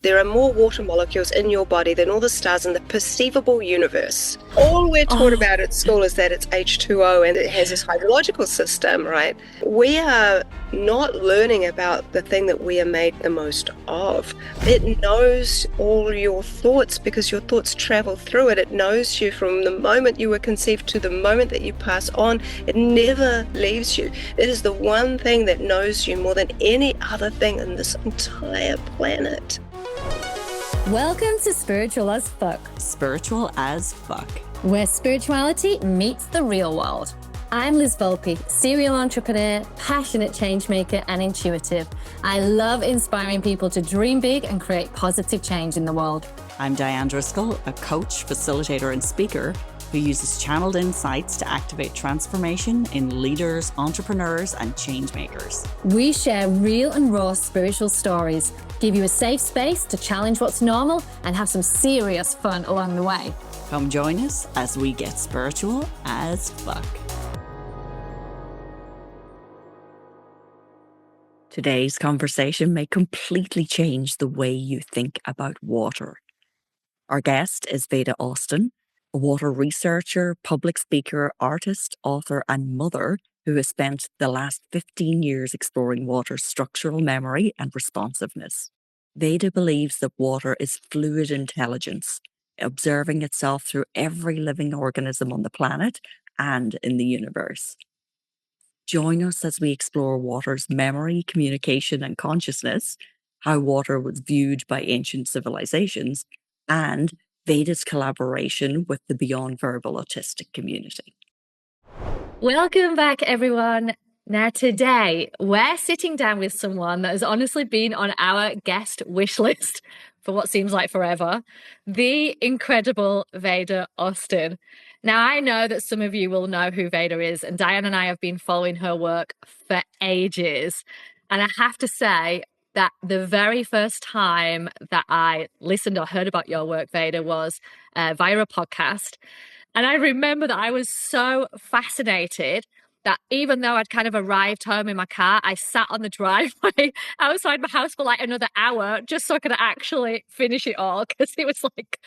There are more water molecules in your body than all the stars in the perceivable universe. All we're taught Oh, about at school is that it's H2O and it has this hydrological system, right? We are not learning about the thing that we are made the most of. It knows all your thoughts because your thoughts travel through it. It knows you from the moment you were conceived to the moment that you pass on. It never leaves you. It is the one thing that knows you more than any other thing in this entire planet. Welcome to Spiritual as Fuck, spiritual as fuck. where spirituality meets the real world. I'm Liz Volpe, serial entrepreneur, passionate changemaker, and intuitive. I love inspiring people to dream big and create positive change in the world. I'm Diane Driscoll, a coach, facilitator, and speaker who uses channeled insights to activate transformation in leaders, entrepreneurs, and change makers. We share real and raw spiritual stories, give you a safe space to challenge what's normal, and have some serious fun along the way. Come join us as we get spiritual as fuck. Today's conversation may completely change the way you think about water. Our guest is Veda Austin, a water researcher, public speaker, artist, author, and mother who has spent the last 15 years exploring water's structural memory and responsiveness. Veda believes that water is fluid intelligence, observing itself through every living organism on the planet and in the universe. Join us as we explore water's memory, communication, and consciousness, how water was viewed by ancient civilizations, and Veda's collaboration with the beyond verbal autistic community. Welcome back, everyone. Now, today, we're sitting down with someone that has honestly been on our guest wish list for what seems like forever, the incredible Veda Austin. Now, I know that some of you will know who Veda is, and Diane and I have been following her work for ages. And I have to say that the very first time that I listened or heard about your work, Veda, was via a podcast. And I remember that I was so fascinated that even though I'd kind of arrived home in my car, I sat on the driveway outside my house for like another hour just so I could actually finish it all, because it was like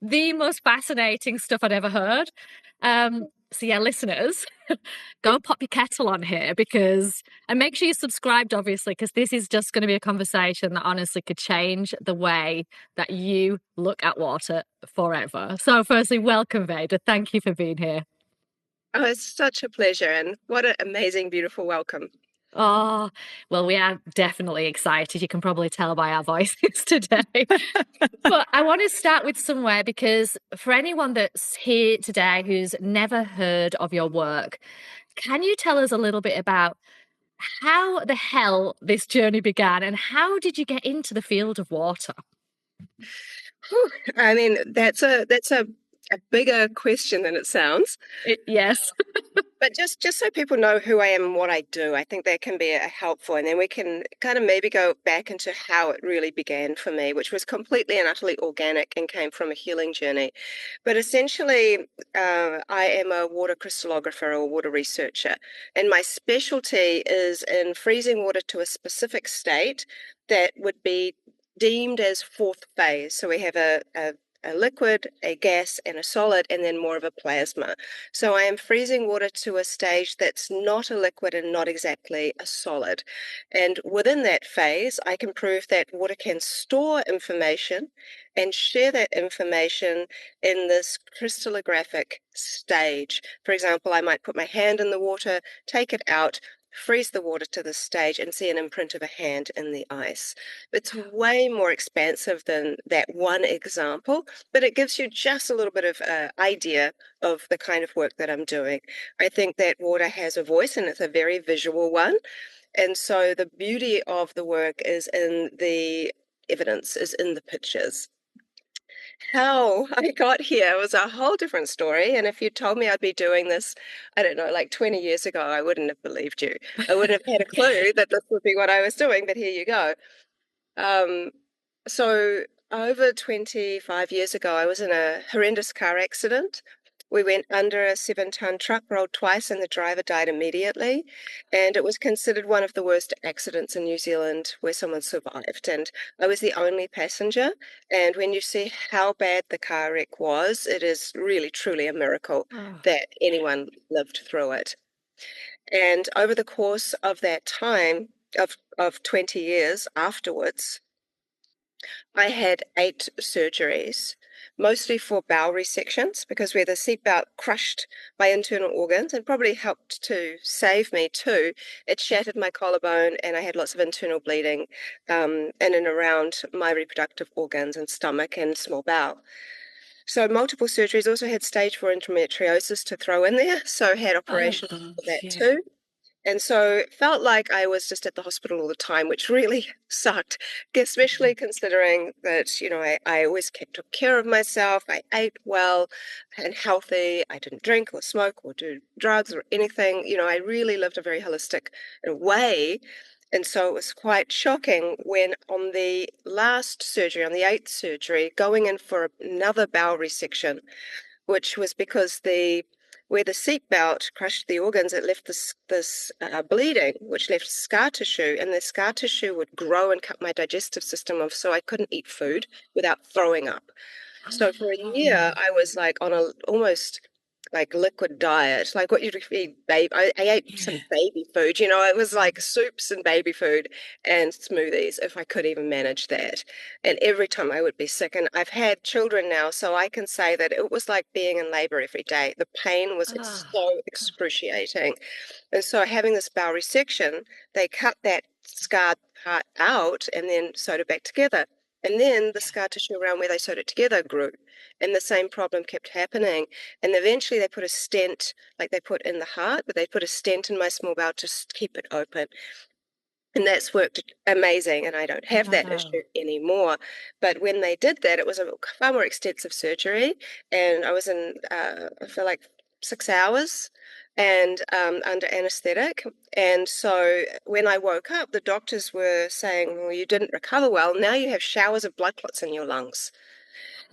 the most fascinating stuff I'd ever heard. So yeah, listeners, go pop your kettle on here and make sure you're subscribed, obviously, because this is just going to be a conversation that honestly could change the way that you look at water forever. So firstly, welcome, Veda. Thank you for being here. Oh, it's such a pleasure, and what an amazing, beautiful welcome. Oh, well, we are definitely excited. You can probably tell by our voices today. But I want to start with somewhere, because for anyone that's here today who's never heard of your work, can you tell us a little bit about how the hell this journey began and how did you get into the field of water? Whew. I mean, that's a bigger question than it sounds. Yes. But just so people know who I am and what I do, I think that can be helpful. And then we can kind of maybe go back into how it really began for me, which was completely and utterly organic and came from a healing journey. But essentially, I am a water crystallographer or water researcher. And my specialty is in freezing water to a specific state that would be deemed as fourth phase. So we have a liquid, a gas, and a solid, and then more of a plasma. So I am freezing water to a stage that's not a liquid and not exactly a solid. And within that phase, I can prove that water can store information and share that information in this crystallographic stage. For example, I might put my hand in the water, take it out, freeze the water to this stage, and see an imprint of a hand in the ice. It's way more expansive than that one example, but it gives you just a little bit of idea of the kind of work that I'm doing. I think that water has a voice, and it's a very visual one. And so the beauty of the work is in the evidence, is in the pictures. How I got here was a whole different story. And if you told me I'd be doing this, I don't know, like 20 years ago, I wouldn't have believed you. I wouldn't have had a clue that this would be what I was doing, but here you go. Um, so over 25 years ago, I was in a horrendous car accident. We went under a 7-ton truck, rolled twice, and the driver died immediately. And it was considered one of the worst accidents in New Zealand where someone survived. And I was the only passenger. And when you see how bad the car wreck was, it is really, truly a miracle Oh, that anyone lived through it. And over the course of that time, of 20 years afterwards, I had 8 surgeries, mostly for bowel resections, because where the seatbelt crushed my internal organs and probably helped to save me too, it shattered my collarbone and I had lots of internal bleeding in and around my reproductive organs and stomach and small bowel. So multiple surgeries, also had stage 4 endometriosis to throw in there, so had oh operations for gosh, that yeah. too. And so it felt like I was just at the hospital all the time, which really sucked, especially considering that, I always took care of myself. I ate well and healthy. I didn't drink or smoke or do drugs or anything. I really lived a very holistic way. And so it was quite shocking when on the last surgery, on the 8th surgery, going in for another bowel resection, which was because where the seatbelt crushed the organs, it left this bleeding, which left scar tissue, and the scar tissue would grow and cut my digestive system off, so I couldn't eat food without throwing up. So for a year, I was like on a almost like liquid diet, like what you'd feed baby. I ate Yeah. some baby food, it was like soups and baby food and smoothies if I could even manage that. And every time I would be sick, and I've had children now, so I can say that it was like being in labor every day. The pain was Oh, so God. excruciating. And so having this bowel resection, they cut that scarred part out and then sewed it back together. And then the scar tissue around where they sewed it together grew. And the same problem kept happening. And eventually they put a stent, like they put in the heart, but they put a stent in my small bowel to keep it open. And that's worked amazing, and I don't have that Wow. issue anymore. But when they did that, it was a far more extensive surgery, and I was in for like 6 hours and under anesthetic. And so when I woke up, the doctors were saying, "Well, you didn't recover well. Now you have showers of blood clots in your lungs."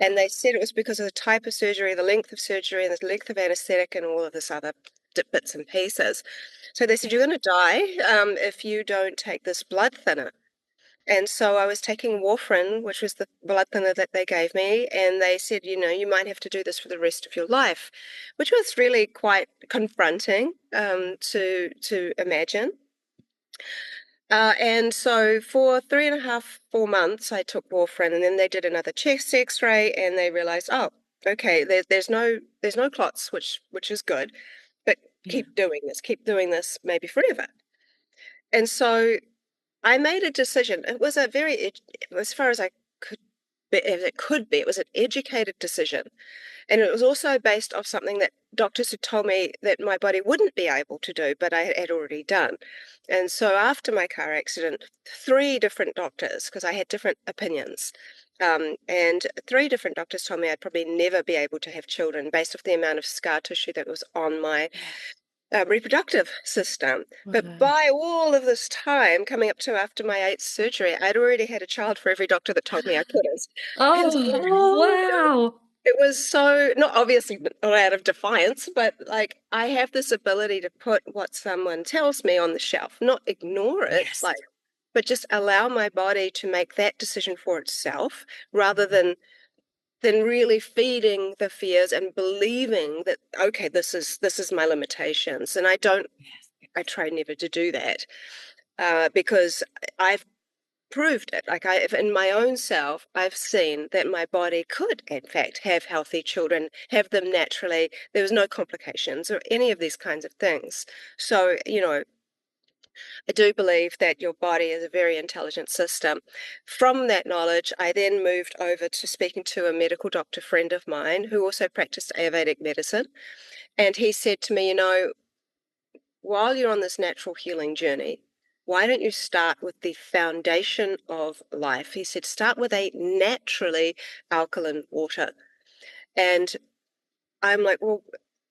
And they said it was because of the type of surgery, the length of surgery, and the length of anesthetic, and all of this other bits and pieces. So they said, "You're going to die if you don't take this blood thinner." And so I was taking warfarin, which was the blood thinner that they gave me, and they said, "You might have to do this for the rest of your life," which was really quite confronting to imagine. And so for 3.5, 4 months, I took warfarin, and then they did another chest X-ray, and they realized, oh, okay, there's no clots, which is good, but Yeah. keep doing this, maybe forever. And so I made a decision. It was a as far as I could, as it could be, it was an educated decision. And it was also based off something that doctors had told me that my body wouldn't be able to do, but I had already done. And so after my car accident, 3 different doctors, because I had different opinions, and 3 different doctors told me I'd probably never be able to have children based off the amount of scar tissue that was on my reproductive system. But Wow. by all of this time, coming up to after my 8th surgery, I'd already had a child for every doctor that told me I couldn't. And Oh, so wow. it was so, not obviously not out of defiance, but like I have this ability to put what someone tells me on the shelf, not ignore it, Yes. like, but just allow my body to make that decision for itself rather than really feeding the fears and believing that, okay, this is my limitations. And I try never to do that because I've proved it. Like in my own self, I've seen that my body could, in fact, have healthy children, have them naturally. There was no complications or any of these kinds of things. So, I do believe that your body is a very intelligent system. From that knowledge, I then moved over to speaking to a medical doctor friend of mine who also practiced Ayurvedic medicine. And he said to me, while you're on this natural healing journey, why don't you start with the foundation of life? He said, start with a naturally alkaline water. And I'm like, well,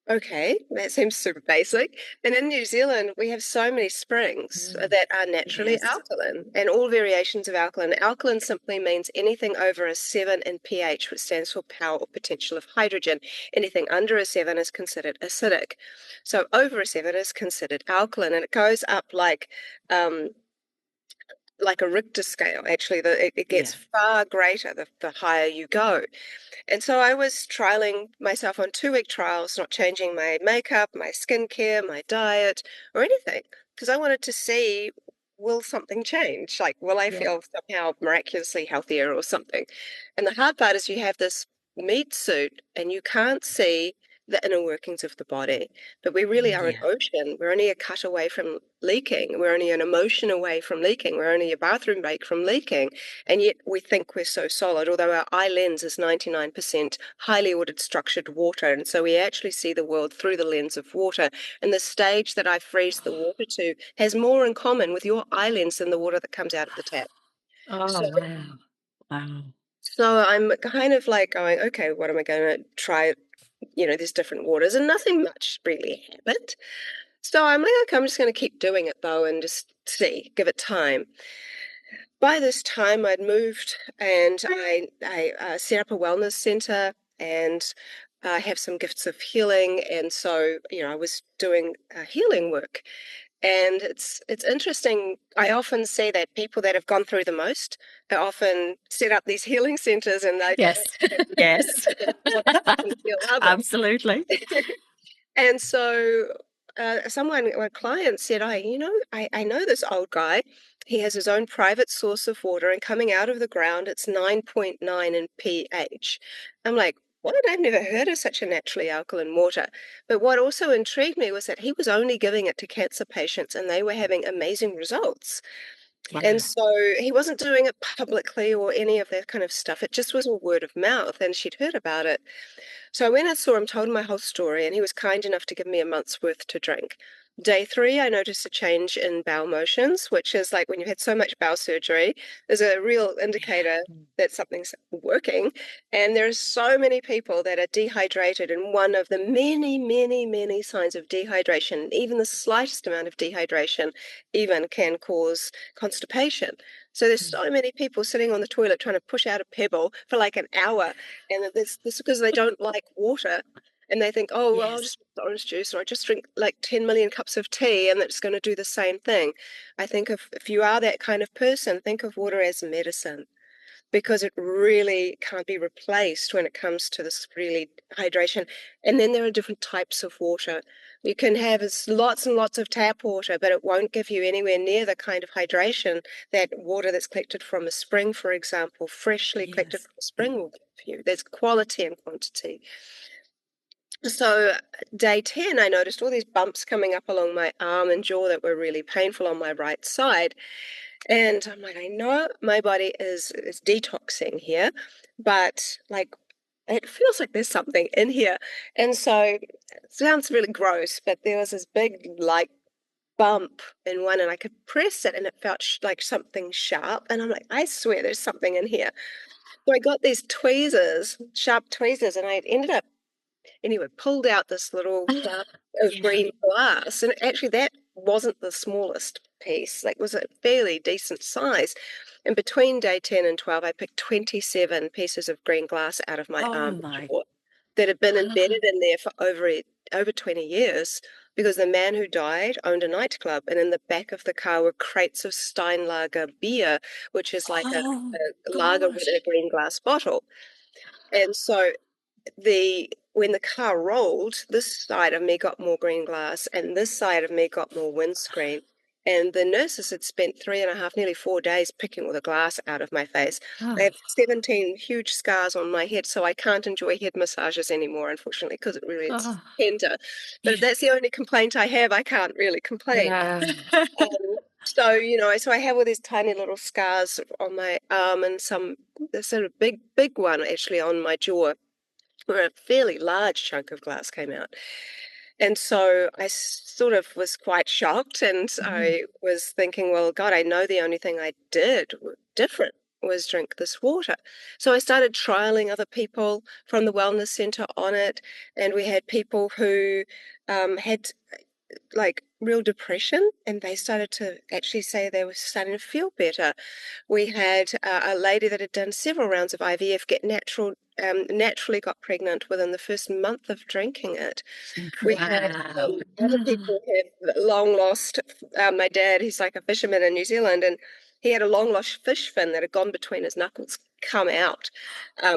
Okay, that seems super basic. And in New Zealand, we have so many springs Mm. that are naturally Yes. alkaline and all variations of alkaline. Alkaline simply means anything over a 7 in pH, which stands for power or potential of hydrogen. Anything under a 7 is considered acidic. So over a 7 is considered alkaline, and it goes up um, like a Richter scale. Actually, it Yeah. gets far greater the higher you go. And so I was trialing myself on 2-week trials, not changing my makeup, my skincare, my diet, or anything, because I wanted to see, will something change? Like, will I Yeah. feel somehow miraculously healthier or something? And the hard part is you have this meat suit and you can't see the inner workings of the body. But we really are an Yeah. ocean. We're only a cut away from leaking. We're only an emotion away from leaking. We're only a bathroom break from leaking. And yet we think we're so solid, although our eye lens is 99% highly ordered structured water. And so we actually see the world through the lens of water. And the stage that I freeze the water to has more in common with your eye lens than the water that comes out of the tap. Oh, So, wow. Wow. so I'm kind of like going, okay, what am I going to try? There's different waters and nothing much really happened. So I'm like, okay, I'm just going to keep doing it though and just see, give it time. By this time, I'd moved and I set up a wellness center and I have some gifts of healing. And so, I was doing healing work. And it's interesting. I often say that people that have gone through the most often set up these healing centers and they don't Yes. actually have the Yes. confidence to go on and heal others. Absolutely. And so a client said, I know this old guy. He has his own private source of water and coming out of the ground, it's 9.9 in pH. I'm like, what? I've never heard of such a naturally alkaline water. But what also intrigued me was that he was only giving it to cancer patients and they were having amazing results. And Wow. so he wasn't doing it publicly or any of that kind of stuff. It just was a word of mouth and she'd heard about it. So I went and saw him, told him my whole story, and he was kind enough to give me a month's worth to drink. Day 3, I noticed a change in bowel motions, which is like when you've had so much bowel surgery, there's a real indicator Yeah. that something's working. And there's so many people that are dehydrated, and one of the many, many, many signs of dehydration, even the slightest amount of dehydration, even can cause constipation. So there's Mm. so many people sitting on the toilet trying to push out a pebble for like an hour, and this because they don't like water and they think, oh, well, I'll Yes. just drink orange juice or I just drink like 10 million cups of tea and it's going to do the same thing. I think if you are that kind of person, think of water as medicine because it really can't be replaced when it comes to this really hydration. And then there are different types of water. You can have lots and lots of tap water, but it won't give you anywhere near the kind of hydration that water that's collected from a spring, for example, freshly collected Yes. from a spring will give you. There's quality and quantity. So day 10, I noticed all these bumps coming up along my arm and jaw that were really painful on my right side. And I'm like, I know my body is detoxing here, but like it feels like there's something in here. And so it sounds really gross, but there was this big like bump in one and I could press it and it felt like something sharp. And I'm like, I swear there's something in here. So I got these tweezers, sharp tweezers, and I ended up anyway, pulled out this little jar of Yeah. green glass, and actually that wasn't the smallest piece. Like, it was a fairly decent size. And between day 10 and 12, I picked 27 pieces of green glass out of my Oh arm my. jaw that had been embedded in there for over 20 years because the man who died owned a nightclub, and in the back of the car were crates of Steinlager beer, which is like Oh a lager with a gosh. green glass bottle. And so when the car rolled, this side of me got more green glass and this side of me got more windscreen. And the nurses had spent 3.5, nearly 4 days picking all the glass out of my face. I Oh, have 17 huge scars on my head, so I can't enjoy head massages anymore, unfortunately, because it really it's oh, tender. But if Yeah. that's the only complaint I have, I can't really complain. yeah. So, so I have all these tiny little scars on my arm and the sort of big one actually on my jaw where a fairly large chunk of glass came out. And so I sort of was quite shocked and Mhm. I was thinking, well, God, I know the only thing I did different was drink this water. So I started trialing other people from the wellness center on it, and we had people who had like real depression, and they started to actually say they were starting to feel better. We had a lady that had done several rounds of IVF get naturally got pregnant within the first month of drinking it. We had Wow. other people who have long lost. My dad, he's like a fisherman in New Zealand, and he had a long lost fish fin that had gone between his knuckles come out,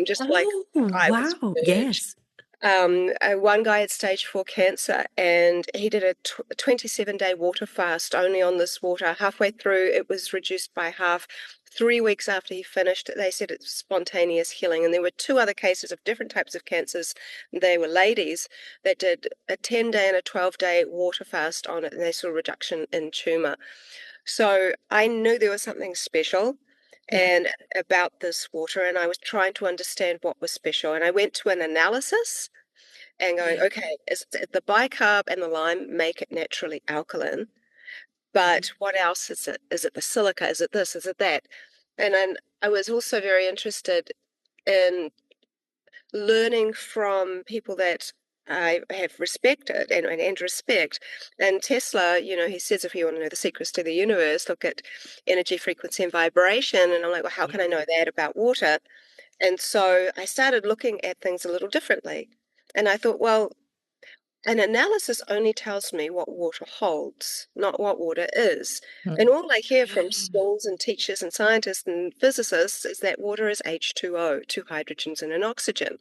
just like Oh, I was wow. merged. Yes. One guy had stage 4 cancer, and he did a 27-day water fast only on this water. Halfway through, it was reduced by half. 3 weeks after he finished, they said it's spontaneous healing. And there were two other cases of different types of cancers. They were ladies that did a 10-day and a 12-day water fast on it, and they saw a reduction in tumor. So I knew there was something special Yeah. and about this water, and I was trying to understand what was special. And I went to an analysis and going, Yeah. okay, is the bicarb and the lime make it naturally alkaline, Mhm. but what else is it? Is it the silica? Is it this? Is it that? And then I was also very interested in learning from people that I have respected and respect. And Tesla, he says if you want to know the secrets to the universe, look at energy, frequency, and vibration. And I'm like, well, how Yeah. can I know that about water? And so I started looking at things a little differently. And I thought, well, an analysis only tells me what water holds, not what water is. And all I hear from schools and teachers and scientists and physicists is that water is H2O, two hydrogens and an oxygen.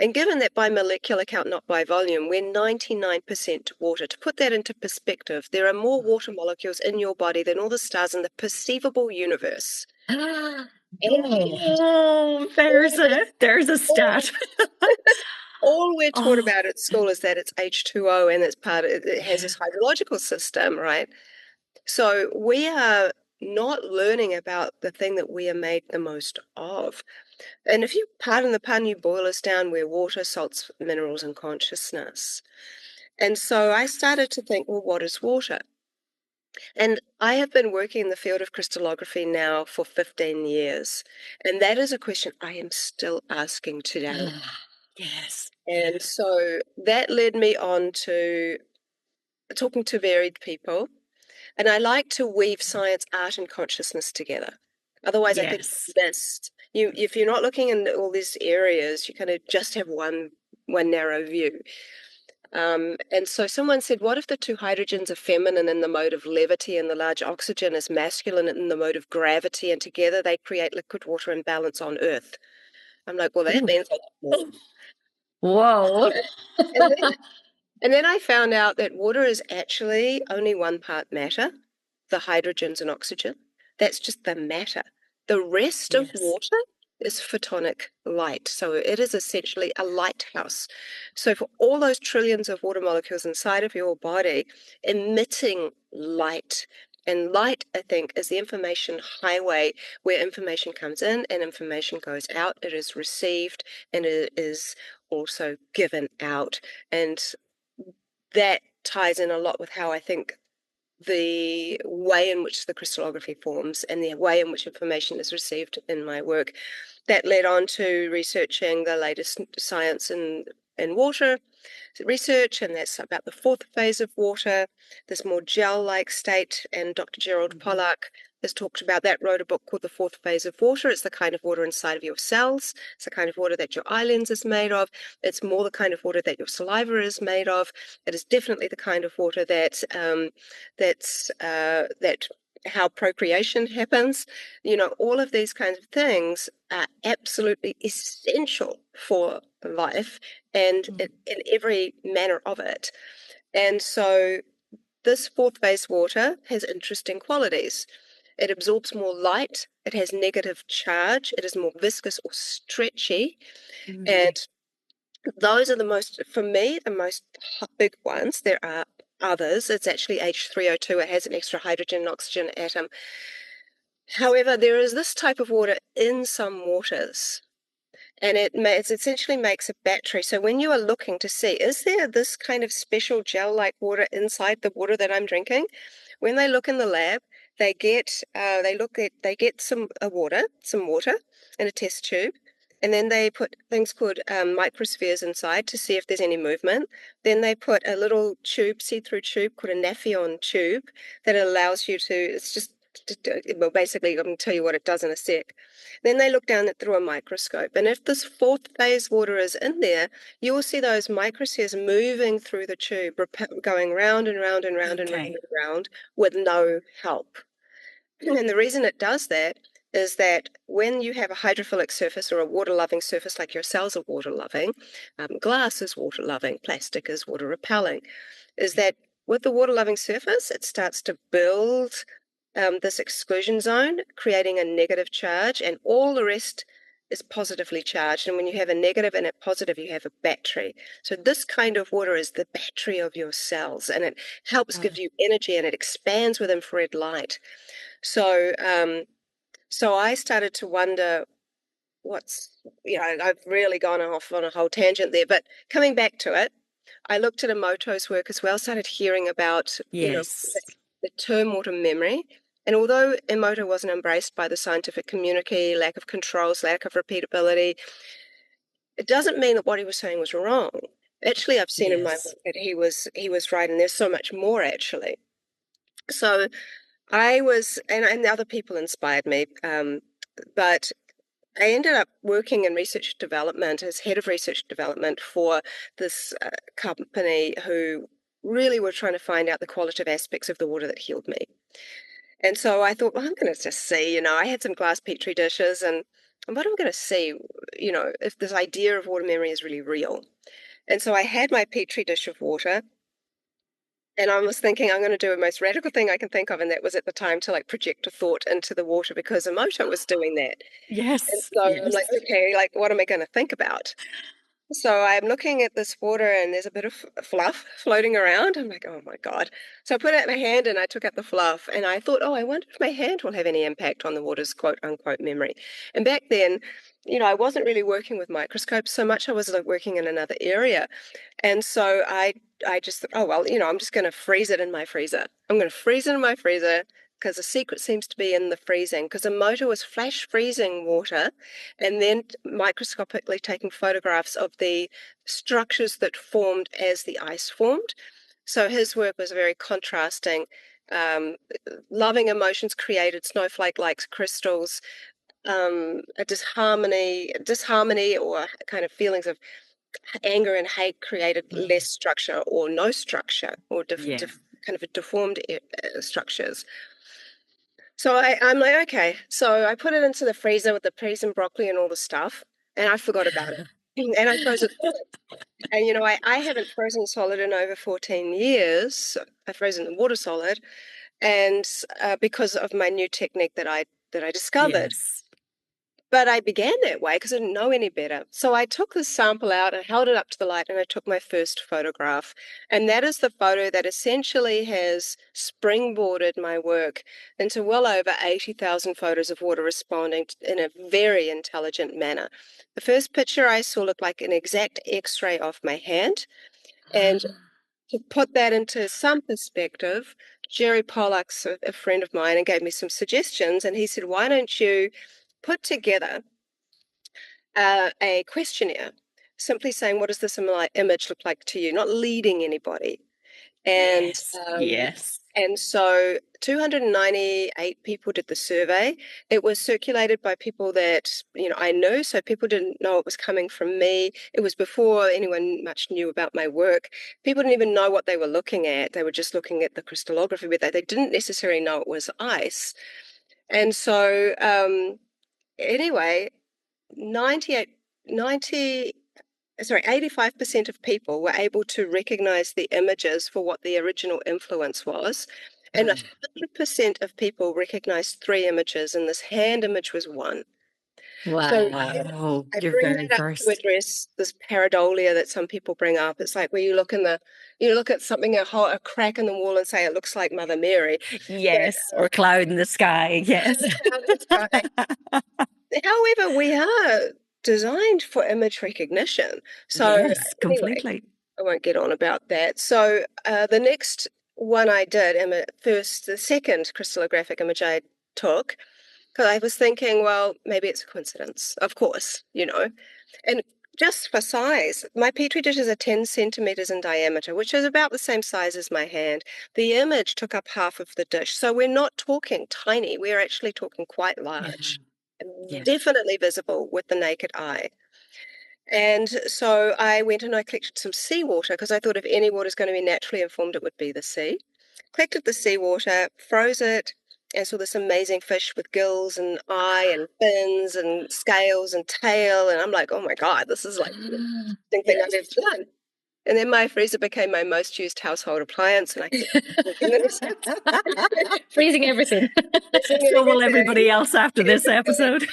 And given that by molecular count, not by volume, we're 99% water. To put that into perspective, there are more water molecules in your body than all the stars in the perceivable universe. And Oh, all there's a all stat. all we're taught Oh, about at school is that it's H2O and it's it has yeah. this hydrological system, right? So we are not learning about the thing that we are made the most of. And if you pardon the pun, you boil us down, we're water, salts, minerals, and consciousness. And so I started to think, well, what is water? And I have been working in the field of crystallography now for 15 years. And that is a question I am still asking today. Yes. And so that led me on to talking to varied people. And I like to weave science, art, and consciousness together. Otherwise, I think Yes. you're missed. If you're not looking in all these areas, you kind of just have one narrow view. And so someone said, what if the two hydrogens are feminine in the mode of levity and the large oxygen is masculine in the mode of gravity, and together they create liquid water and balance on Earth? I'm like, well, that means a lot more. Whoa. And then I found out that water is actually only one part matter, the hydrogens and oxygen. That's just the matter. The rest of Yes. water is photonic light. So it is essentially a lighthouse. So for all those trillions of water molecules inside of your body emitting light, and light, I think, is the information highway where information comes in and information goes out. It is received and it is also given out. And that ties in a lot with how I think the way in which the crystallography forms and the way in which information is received in my work. That led on to researching the latest science in water research, and that's about the fourth phase of water, this more gel-like state. And Dr. Gerald Pollack has talked about that, wrote a book called The Fourth Phase of Water. It's the kind of water inside of your cells. It's the kind of water that your eye lens is made of. It's more the kind of water that your saliva is made of. It is definitely the kind of water that how procreation happens. All of these kinds of things are absolutely essential for life and in every manner of it. And so this fourth phase water has interesting qualities. It absorbs more light, it has negative charge, it is more viscous or stretchy, Mm. and those are for me, the most big ones. There are others. It's actually H3O2. It has an extra hydrogen and oxygen atom. However, there is this type of water in some waters, and it essentially makes a battery. So when you are looking to see, is there this kind of special gel-like water inside the water that I'm drinking? When they look in the lab, they get some water in a test tube, and then they put things called microspheres inside to see if there's any movement. Then they put a little tube, see-through tube called a Nafion tube that allows you to. It's just well, basically, I'm going to tell you what it does in a sec. Then they look down it through a microscope, and if this fourth phase water is in there, you will see those microspheres moving through the tube, going round and round and round and round Okay. and round with no help. And the reason it does that is that when you have a hydrophilic surface or a water-loving surface, like your cells are water-loving, glass is water-loving, plastic is water-repelling, is that with the water-loving surface, it starts to build this exclusion zone, creating a negative charge, and all the rest is positively charged. And when you have a negative and a positive, you have a battery. So this kind of water is the battery of your cells, and it helps give you energy, and it expands with infrared light. So, so I started to wonder I've really gone off on a whole tangent there, but coming back to it, I looked at Emoto's work as well, started hearing about, Yes. the term water memory. And although Emoto wasn't embraced by the scientific community, lack of controls, lack of repeatability, it doesn't mean that what he was saying was wrong. Actually, I've seen in my Yes. work that he was right, and there's so much more actually. So I was, and the other people inspired me, but I ended up working in research development as head of research development for this company who really were trying to find out the qualitative aspects of the water that healed me. And so I thought, well, I'm going to just see, I had some glass petri dishes, and what I'm going to see, if this idea of water memory is really real. And so I had my petri dish of water, and I was thinking I'm going to do the most radical thing I can think of, and that was at the time to like project a thought into the water because Emoto was doing that. And Yes. so I'm Yes. like, okay, like what am I going to think about? So I'm looking at this water and there's a bit of fluff floating around. I'm like, oh my God. So I put out my hand and I took out the fluff and I thought, oh, I wonder if my hand will have any impact on the water's quote unquote memory. And back then, I wasn't really working with microscopes so much. I was like working in another area. And so I just thought, oh, well, I'm just going to freeze it in my freezer. I'm going to freeze it in my freezer because the secret seems to be in the freezing, because Emoto was flash freezing water and then microscopically taking photographs of the structures that formed as the ice formed. So his work was very contrasting. Um, Loving emotions created snowflake-like crystals, a disharmony or kind of feelings of anger and hate created less structure or no structure or Yeah. kind of a deformed structures. So I'm like, okay. So I put it into the freezer with the peas and broccoli and all the stuff, and I forgot about it. And I froze it solid. And I haven't frozen solid in over 14 years. I've frozen the water solid, and because of my new technique that I discovered. Yes. But I began that way because I didn't know any better. So I took this sample out and held it up to the light and I took my first photograph. And that is the photo that essentially has springboarded my work into well over 80,000 photos of water responding in a very intelligent manner. The first picture I saw looked like an exact X-ray of my hand. And to put that into some perspective, Jerry Pollack's a friend of mine and gave me some suggestions. And he said, why don't you put together a questionnaire, simply saying, what does this image look like to you? Not leading anybody. And Yes. Yes. and so 298 people did the survey. It was circulated by people that I knew, so people didn't know it was coming from me. It was before anyone much knew about my work. People didn't even know what they were looking at. They were just looking at the crystallography, but they didn't necessarily know it was ice. And so anyway, 98, 90, sorry, 85% of people were able to recognize the images for what the original influence was. And 100% of people recognized three images, and this hand image was one. So Wow. I You're bring very that up to first. address this pareidolia that some people bring up. It's like where you look at something, a crack in the wall and say it looks like Mother Mary. But Yes. Or cloud in the sky. Yes. the cloud in the sky. However, we are designed for image recognition. So Yes, anyway, completely. I won't get on about that. So the next one I did, the second crystallographic image I took, because I was thinking, well, maybe it's a coincidence, of course, And just for size, my petri dishes are 10 centimeters in diameter, which is about the same size as my hand. The image took up half of the dish. So we're not talking tiny, we're actually talking quite Yeah. large, and Yes. definitely visible with the naked eye. And so I went and I collected some seawater because I thought if any water is going to be naturally informed, it would be the sea. Collected the seawater, froze it, and saw this amazing fish with gills and eye and fins and scales and tail. And I'm like, oh my God, this is like the best thing I've ever done. And then my freezer became my most used household appliance, and I kept Freezing everything. freezing So will everything. everybody else after this episode.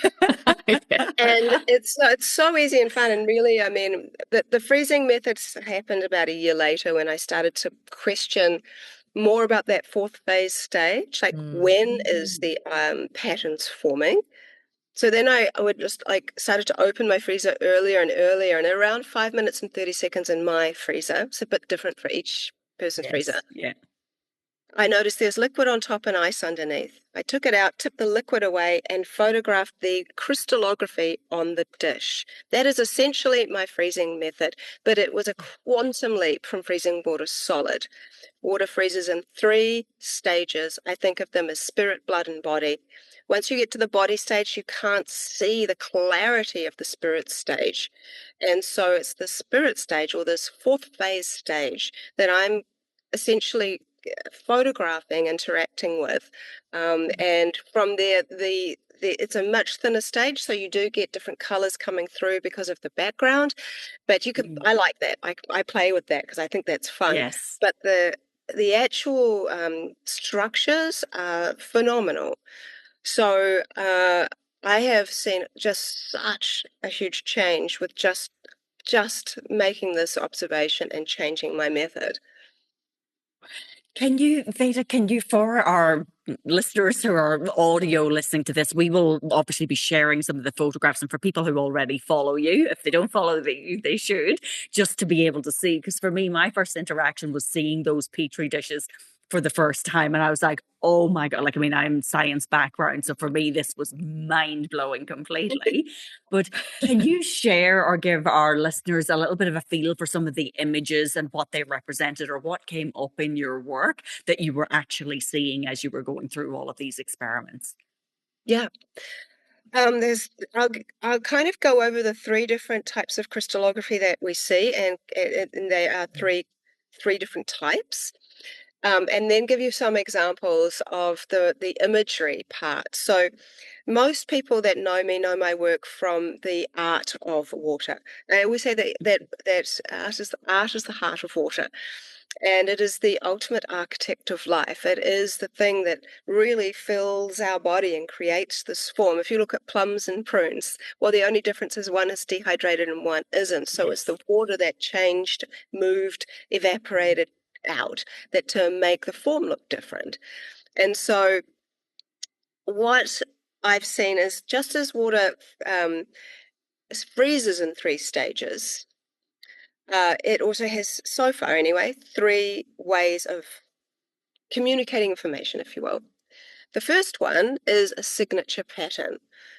And it's so easy and fun. And really, I mean, the freezing methods happened about a year later when I started to question more about that fourth phase stage, like Mm. when is the patterns forming? So then I would just like started to open my freezer earlier and earlier, and around 5 minutes and 30 seconds in my freezer. It's a bit different for each person's freezer. Yes. Yeah. I noticed there's liquid on top and ice underneath. I took it out, tipped the liquid away, and photographed the crystallography on the dish. That is essentially my freezing method, but it was a quantum leap from freezing water solid. Water freezes in 3 stages. I think of them as spirit, blood, and body. Once you get to the body stage, you can't see the clarity of the spirit stage. And so it's the spirit stage, or this fourth phase stage, that I'm essentially photographing, interacting with. And from there, it's a much thinner stage, so you do get different colors coming through because of the background. But I like that. I play with that because I think that's fun. Yes. But the actual structures are phenomenal. So I have seen just such a huge change with just making this observation and changing my method. Can you, Veda, for our listeners who are audio listening to this, we will obviously be sharing some of the photographs. And for people who already follow you, if they don't follow you, they should, just to be able to see. Because for me, my first interaction was seeing those petri dishes for the first time. And I was like, oh my God, like, I mean, I'm science background. So for me, this was mind blowing completely. But can you share or give our listeners a little bit of a feel for some of the images and what they represented or what came up in your work that you were actually seeing as you were going through all of these experiments? Yeah. There's I'll kind of go over the 3 different types of crystallography that we see, and they are three different types. And then give you some examples of the imagery part. So most people that know my work from the art of water. I always say that art is the heart of water, and it is the ultimate architect of life. It is the thing that really fills our body and creates this form. If you look at plums and prunes, well, the only difference is one is dehydrated and one isn't. So it's Yes. the water that changed, moved, evaporated out that to make the form look different. And so what I've seen is just as water freezes in 3 stages, it also has, so far anyway, 3 ways of communicating information, if you will. The first one is a signature pattern.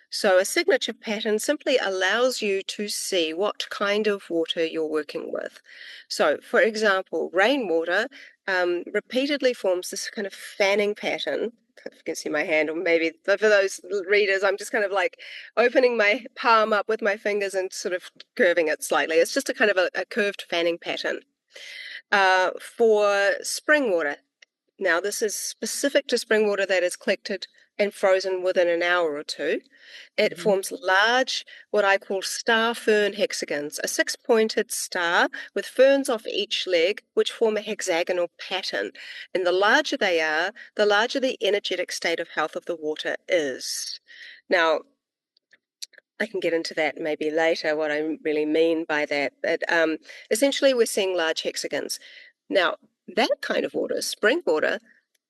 So a signature pattern simply allows you to see what kind of water you're working with. So, for example, rainwater repeatedly forms this kind of fanning pattern. If you can see my hand, or maybe for those readers, I'm just kind of like opening my palm up with my fingers and sort of curving it slightly. It's just a kind of a curved fanning pattern. For spring water, now, this is specific to spring water that is collected and frozen within an hour or two. It forms large, what I call star fern hexagons, a 6-pointed star with ferns off each leg, which form a hexagonal pattern. And the larger they are, the larger the energetic state of health of the water is. Now, I can get into that maybe later, what I really mean by that. But essentially, we're seeing large hexagons. Now, that kind of water, spring water,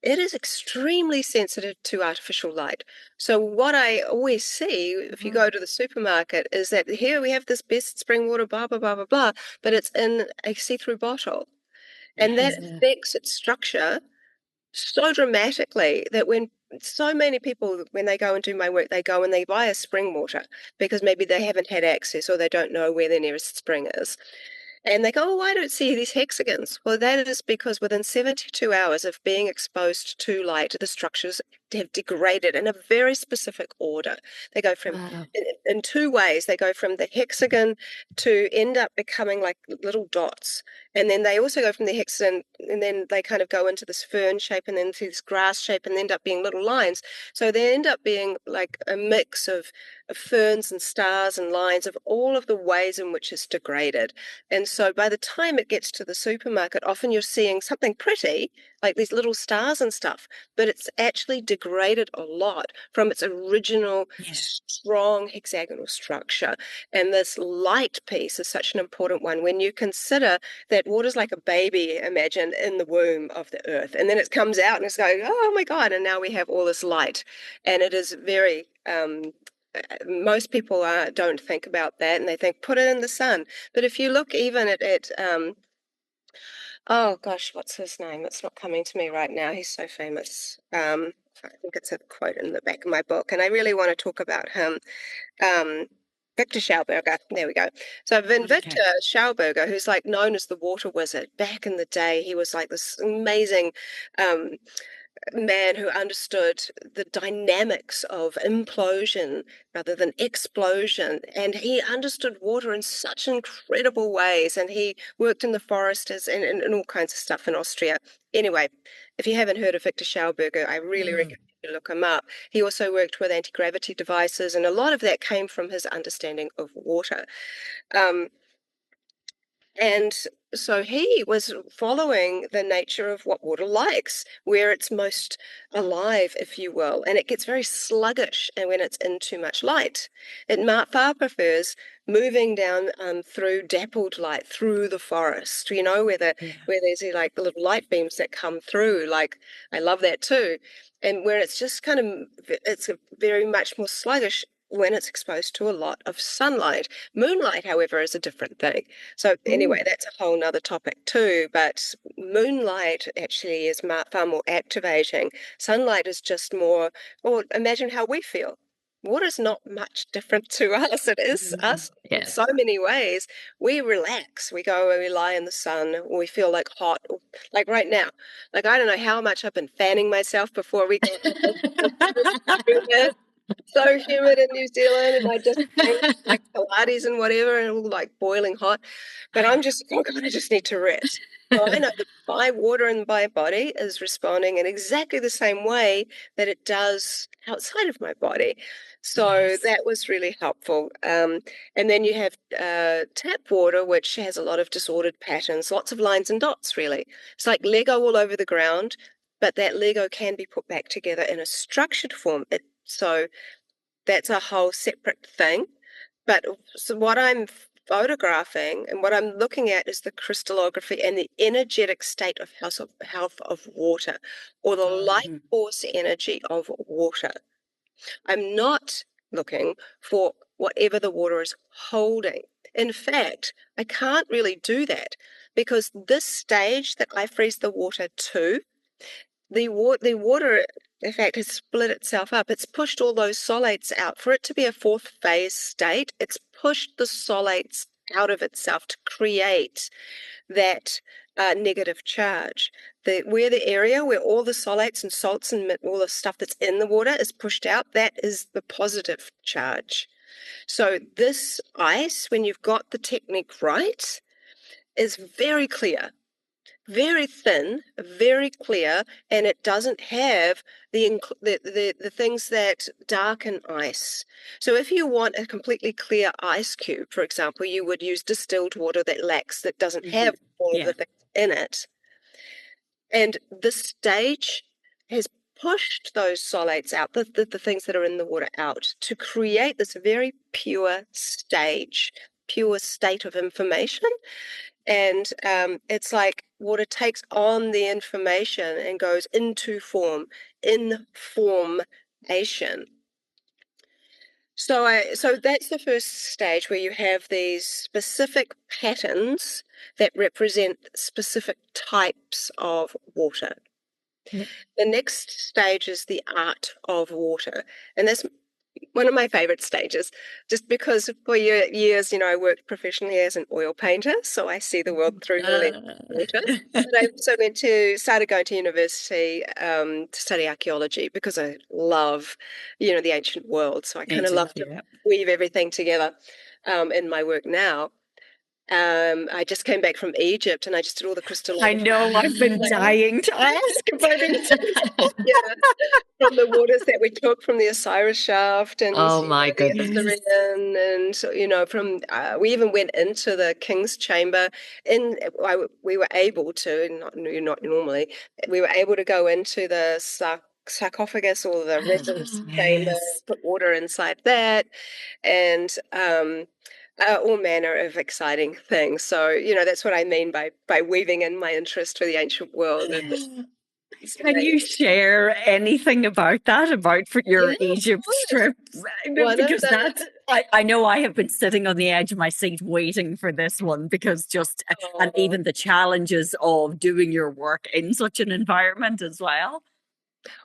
it is extremely sensitive to artificial light. So what I always see if you go to the supermarket is that here we have this best spring water, blah, blah, blah, blah, blah, but it's in a see-through bottle. And that Yeah. affects its structure so dramatically that when so many people, when they go and do my work, they go and they buy a spring mortar because maybe they haven't had access or they don't know where their nearest spring is. And they go, oh, I don't see these hexagons. Well, that is because within 72 hours of being exposed to light, the structures have degraded in a very specific order. They go from, Wow. in two ways, they go from the hexagon to end up becoming like little dots. And then they also go from the hexagon, and then they kind of go into this fern shape and then to this grass shape and end up being little lines. So they end up being like a mix of ferns and stars and lines of all of the ways in which it's degraded. And so by the time it gets to the supermarket, often you're seeing something pretty, like these little stars and stuff, but it's actually degraded a lot from its original Yeah. strong hexagonal structure. And this light piece is such an important one when you consider that water's like a baby, imagine, in the womb of the earth. And then it comes out and it's going, oh my God, and now we have all this light. And it is very most people don't think about that, and they think put it in the sun. But if you look even at oh gosh, what's his name? It's not coming to me right now. He's so famous. I think it's a quote in the back of my book, and I really want to talk about him. Um, Victor Schauberger. There we go. So Victor Okay. Schauberger, who's like known as the water wizard, back in the day, he was like this amazing um, man who understood the dynamics of implosion rather than explosion. And he understood water in such incredible ways. And he worked in the forests and all kinds of stuff in Austria. Anyway, if you haven't heard of Victor Schauberger, I really recommend you look him up. He also worked with anti-gravity devices, and a lot of that came from his understanding of water. Um, and so he was following the nature of what water likes, where it's most alive, if you will, and it gets very sluggish and when it's in too much light. It far prefers moving down through dappled light through the forest, you know, Yeah. where there's like the little light beams that come through. Like I love that too. And where it's just kind of it's very much more sluggish when it's exposed to a lot of sunlight. Moonlight, however, is a different thing. So anyway, Ooh. that's a whole nother topic too. But moonlight actually is far more activating. Sunlight is just more, well, imagine how we feel. Water's not much different to us. It is us in Yeah. so many ways. We relax. We go and we lie in the sun. We feel like hot, like right now. Like I don't know how much I've been fanning myself before we got here. So humid in New Zealand, and I just trained like Pilates and whatever, and all like boiling hot. But I'm just, oh God, I just need to rest. So I know that my water in my body is responding in exactly the same way that it does outside of my body. So Yes. that was really helpful. And then you have tap water, which has a lot of disordered patterns, lots of lines and dots, really. It's like Lego all over the ground, but that Lego can be put back together in a structured form. So that's a whole separate thing. But so what I'm photographing and what I'm looking at is the crystallography and the energetic state of health of water, or the life Mhm. force energy of water. I'm not looking for whatever the water is holding. In fact, I can't really do that because this stage that I freeze the water to, the water, in fact, has split itself up. It's pushed all those solids out. For it to be a fourth phase state, it's pushed the solids out of itself to create that negative charge. Where the area where all the solids and salts and all the stuff that's in the water is pushed out, that is the positive charge. So this ice, when you've got the technique right, is very clear, very thin, very clear, and it doesn't have the things that darken ice. So if you want a completely clear ice cube, for example, you would use distilled water that doesn't have Mhm. all of Yeah. the things in it. And this stage has pushed those solids out, the things that are in the water out, to create this very pure state of information. And it's like water takes on the information and goes into formation. So that's the first stage where you have these specific patterns that represent specific types of water. Yeah. The next stage is the art of water. And that's one of my favorite stages, just because for years, I worked professionally as an oil painter, so I see the world through the lens of water. But I also started going to university to study archaeology because I love, the ancient world. So I kind of Ancient, love to yeah. weave everything together in my work now. I just came back from Egypt and I just did all the I crystallography. know, I've been dying to ask about it. Yeah, from the waters that we took from the Osiris shaft and Oh my the goodness. Assyrian, and from we even went into the king's chamber. We were able to, not normally, we were able to go into the sarcophagus or the residence chamber, Yes. put water inside that, and all manner of exciting things. So that's what I mean by weaving in my interest for the ancient world. It's Can you amazing. share anything about that, about for Yeah, your of Egypt course. trip? One of Because the I know I have been sitting on the edge of my seat waiting for this one because and Oh, even the challenges of doing your work in such an environment as well.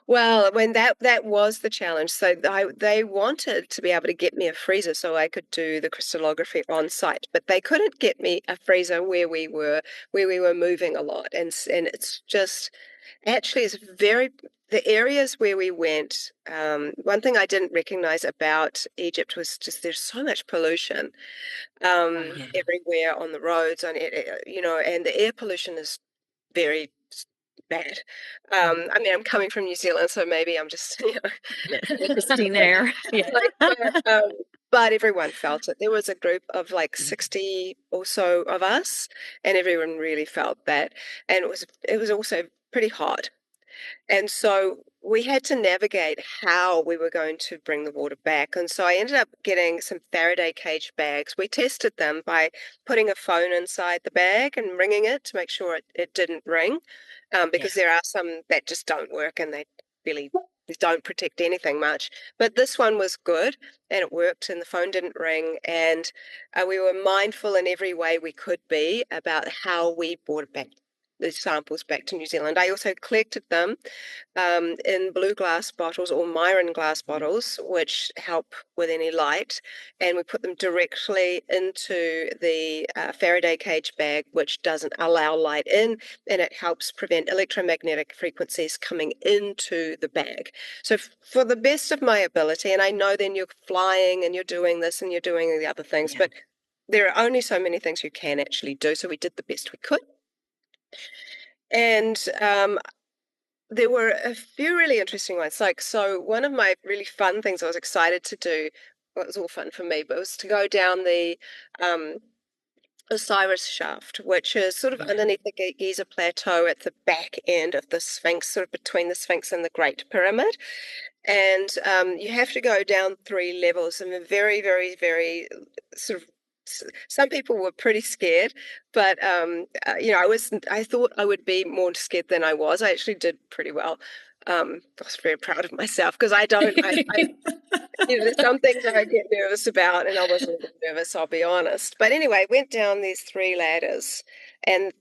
well, when that was the challenge. So they wanted to be able to get me a freezer so I could do the crystallography on site, but they couldn't get me a freezer where we were moving a lot, and it's just actually it's very the areas where we went. One thing I didn't recognize about Egypt was just there's so much pollution Oh, yeah. everywhere on the roads, and the air pollution is very bad. I mean, I'm coming from New Zealand, so maybe I'm just, Yes. Pristine air. Yeah. like, but everyone felt it. There was a group of like 60 or so of us, and everyone really felt that. And it was also pretty hot. And so we had to navigate how we were going to bring the water back. And so I ended up getting some Faraday cage bags. We tested them by putting a phone inside the bag and ringing it to make sure it didn't ring, Yeah. because there are some that just don't work and they really don't protect anything much. But this one was good and it worked and the phone didn't ring. And we were mindful in every way we could be about how we brought it back. The samples back to New Zealand. I also collected them in blue glass bottles or Myron glass bottles, which help with any light. And we put them directly into the Faraday cage bag, which doesn't allow light in, and it helps prevent electromagnetic frequencies coming into the bag. So, for the best of my ability, and I know then you're flying and you're doing this and you're doing the other things, Yeah. but there are only so many things you can actually do. So, we did the best we could. And there were a few really interesting ones. So one of my really fun things I was excited to do, well, it was all fun for me, but it was to go down the um, Osiris shaft, which is sort of Yeah. underneath the Giza Plateau at the back end of the Sphinx, sort of between the Sphinx and the Great Pyramid. And you have to go down 3 levels, and they're very, very, very sort of. Some people were pretty scared, but I thought I would be more scared than I was. I actually did pretty well. I was very proud of myself because I don't. There's some things I get nervous about, and I was a little nervous, I'll be honest. But anyway, went down these 3 ladders, and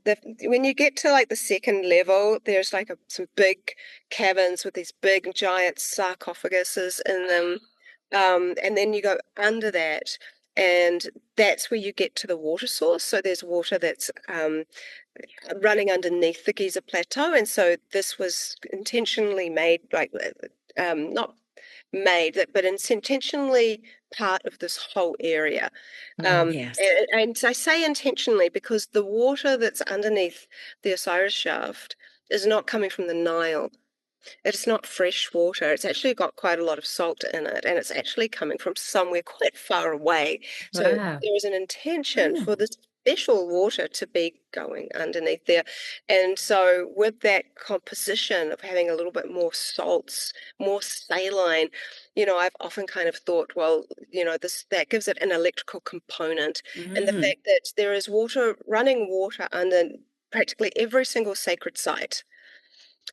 when you get to like the second level, there's like some big cabins with these big giant sarcophaguses in them, and then you go under that, and that's where you get to the water source. So there's water that's running underneath the Giza Plateau, and so this was intentionally made, like not made that, but it's intentionally part of this whole area. Yes. And I say intentionally because the water that's underneath the Osiris shaft is not coming from the Nile. It's not fresh water. It's actually got quite a lot of salt in it, and it's actually coming from somewhere quite far away. So Wow. there is an intention Oh. for this special water to be going underneath there. And so with that composition of having a little bit more salts, more saline, I've often kind of thought, well, this that gives it an electrical component. And the Mm. fact that there is running water under practically every single sacred site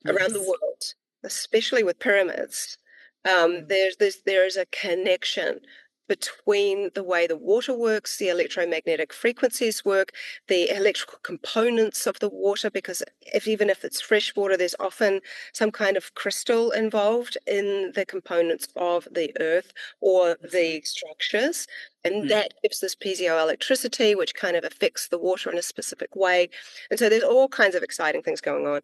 around the Yes. world, especially with pyramids. There is a connection between the way the water works, the electromagnetic frequencies work, the electrical components of the water, because even if it's fresh water, there's often some kind of crystal involved in the components of the earth or the structures. And that gives this piezoelectricity, which kind of affects the water in a specific way. And so there's all kinds of exciting things going on.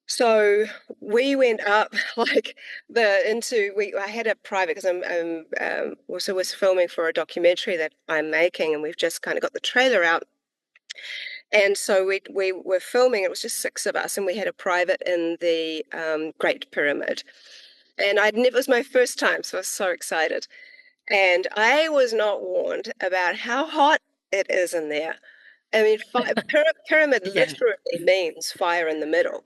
So we went up I had a private, because I'm also was filming for a documentary that I'm making, and we've just kind of got the trailer out. And so we were filming. It was just 6 of us, and we had a private in the Great Pyramid. And it was my first time, so I was so excited. And I was not warned about how hot it is in there. I mean, pyramid literally means fire in the middle.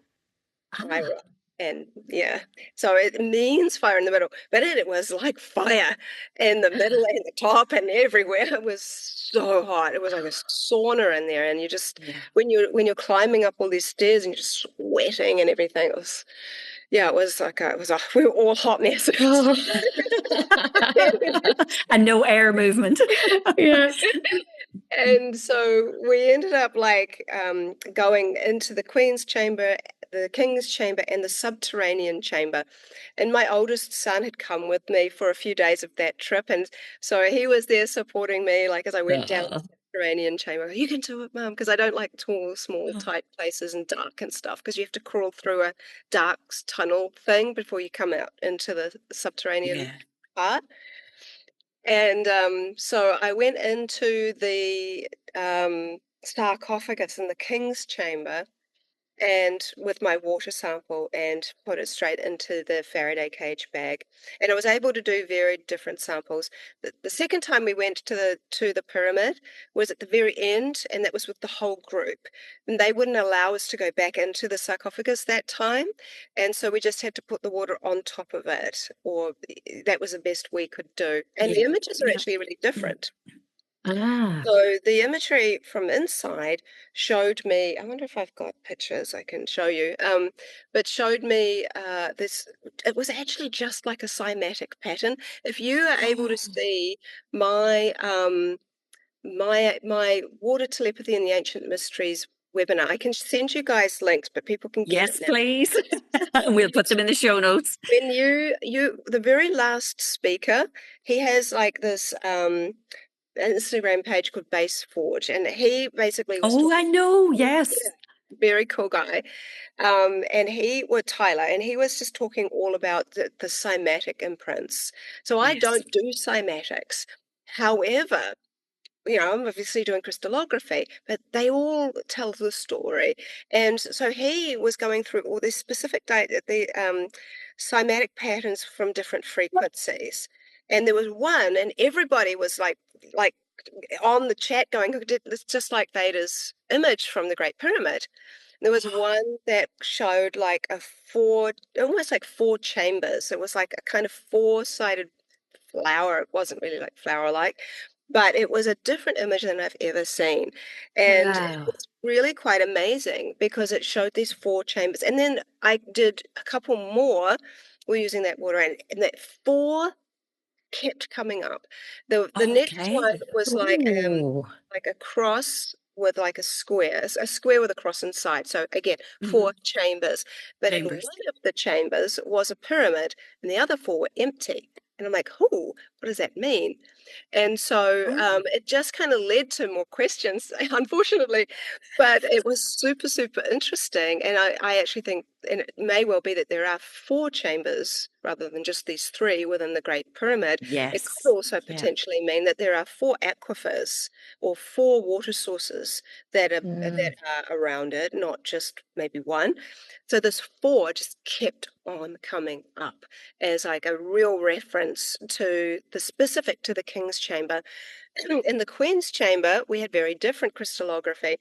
Fire. And yeah, so it means fire in the middle, but it was like fire in the middle and the top and everywhere. It was so hot. It was like a sauna in there, and you just when you're climbing up all these stairs and you're just sweating and everything. It was like we were all hot messes. And no air movement. Yeah. And so we ended up going into the Queen's chamber, the King's chamber, and the subterranean chamber. And my oldest son had come with me for a few days of that trip, and so he was there supporting me, as I went down the subterranean chamber. You can do it, Mum, because I don't like tall, small, tight places and dark and stuff, because you have to crawl through a dark tunnel thing before you come out into the subterranean part. And so I went into the sarcophagus in the King's chamber, and with my water sample, and put it straight into the Faraday cage bag. And I was able to do very different samples. The second time we went to the pyramid was at the very end, and that was with the whole group. And they wouldn't allow us to go back into the sarcophagus that time. And so we just had to put the water on top of it, or that was the best we could do. And the images are actually really different. So the imagery from inside showed me, I wonder if I've got pictures I can show you, but showed me it was actually just like a cymatic pattern. If you are able to see my my Water Telepathy and the Ancient Mysteries webinar, I can send you guys links, but people can get it now. Please. And we'll put them in the show notes. When the very last speaker, he has this Instagram page called Base Forge, and he basically was I know, yes. Very cool guy. And Tyler, and he was just talking all about the cymatic imprints. So I don't do cymatics. However, I'm obviously doing crystallography, but they all tell the story. And so he was going through all these specific cymatic patterns from different frequencies. And there was one, and everybody was like on the chat going, it's just like Veda's image from the Great Pyramid. There was one that showed almost like 4 chambers. It was like a kind of 4-sided flower. It wasn't really like flower-like, but it was a different image than I've ever seen. And it was really quite amazing because it showed these 4 chambers. And then I did a couple more. We're using that water, and that 4 kept coming up. The next one was like a cross with like a square with a cross inside. So again, 4 chambers. But in one of the chambers was a pyramid, and the other 4 were empty. And I'm like, what does that mean? And so it just kind of led to more questions, unfortunately, but it was super, super interesting. And I actually think, and it may well be that there are 4 chambers rather than just these 3 within the Great Pyramid. It could also potentially mean that there are 4 aquifers or 4 water sources that are around it, not just maybe one. So this 4 just kept on coming up as like a real reference to the King's chamber. In the Queen's chamber, we had very different crystallography.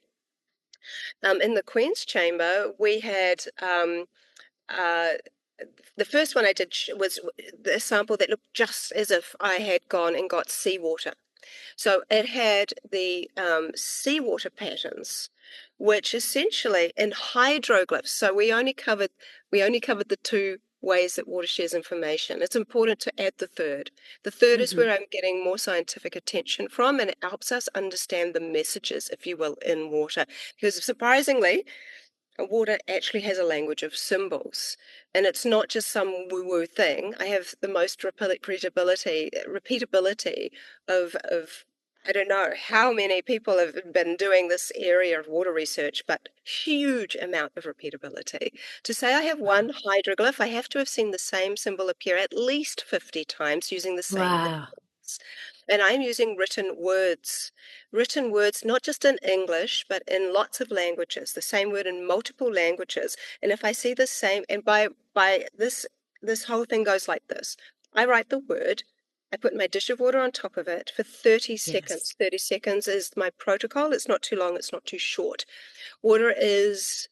In the Queen's chamber, we had the first one I did was a sample that looked just as if I had gone and got seawater. So it had the seawater patterns, which essentially in hydroglyphs. So we only covered the 2 ways that water shares information. It's important to add the third. The third is where I'm getting more scientific attention from, and it helps us understand the messages, if you will, in water. Because surprisingly, water actually has a language of symbols, and it's not just some woo-woo thing. I have the most repeatability of I don't know how many people have been doing this area of water research, but huge amount of repeatability. To say I have one hydroglyph, I have to have seen the same symbol appear at least 50 times using the same Wow. inputs. And I'm using written words, not just in English, but in lots of languages, the same word in multiple languages. And if I see the same, and by this whole thing goes like this. I write the word, I put my dish of water on top of it for 30 Yes. seconds. 30 seconds is my protocol. It's not too long, it's not too short. Water is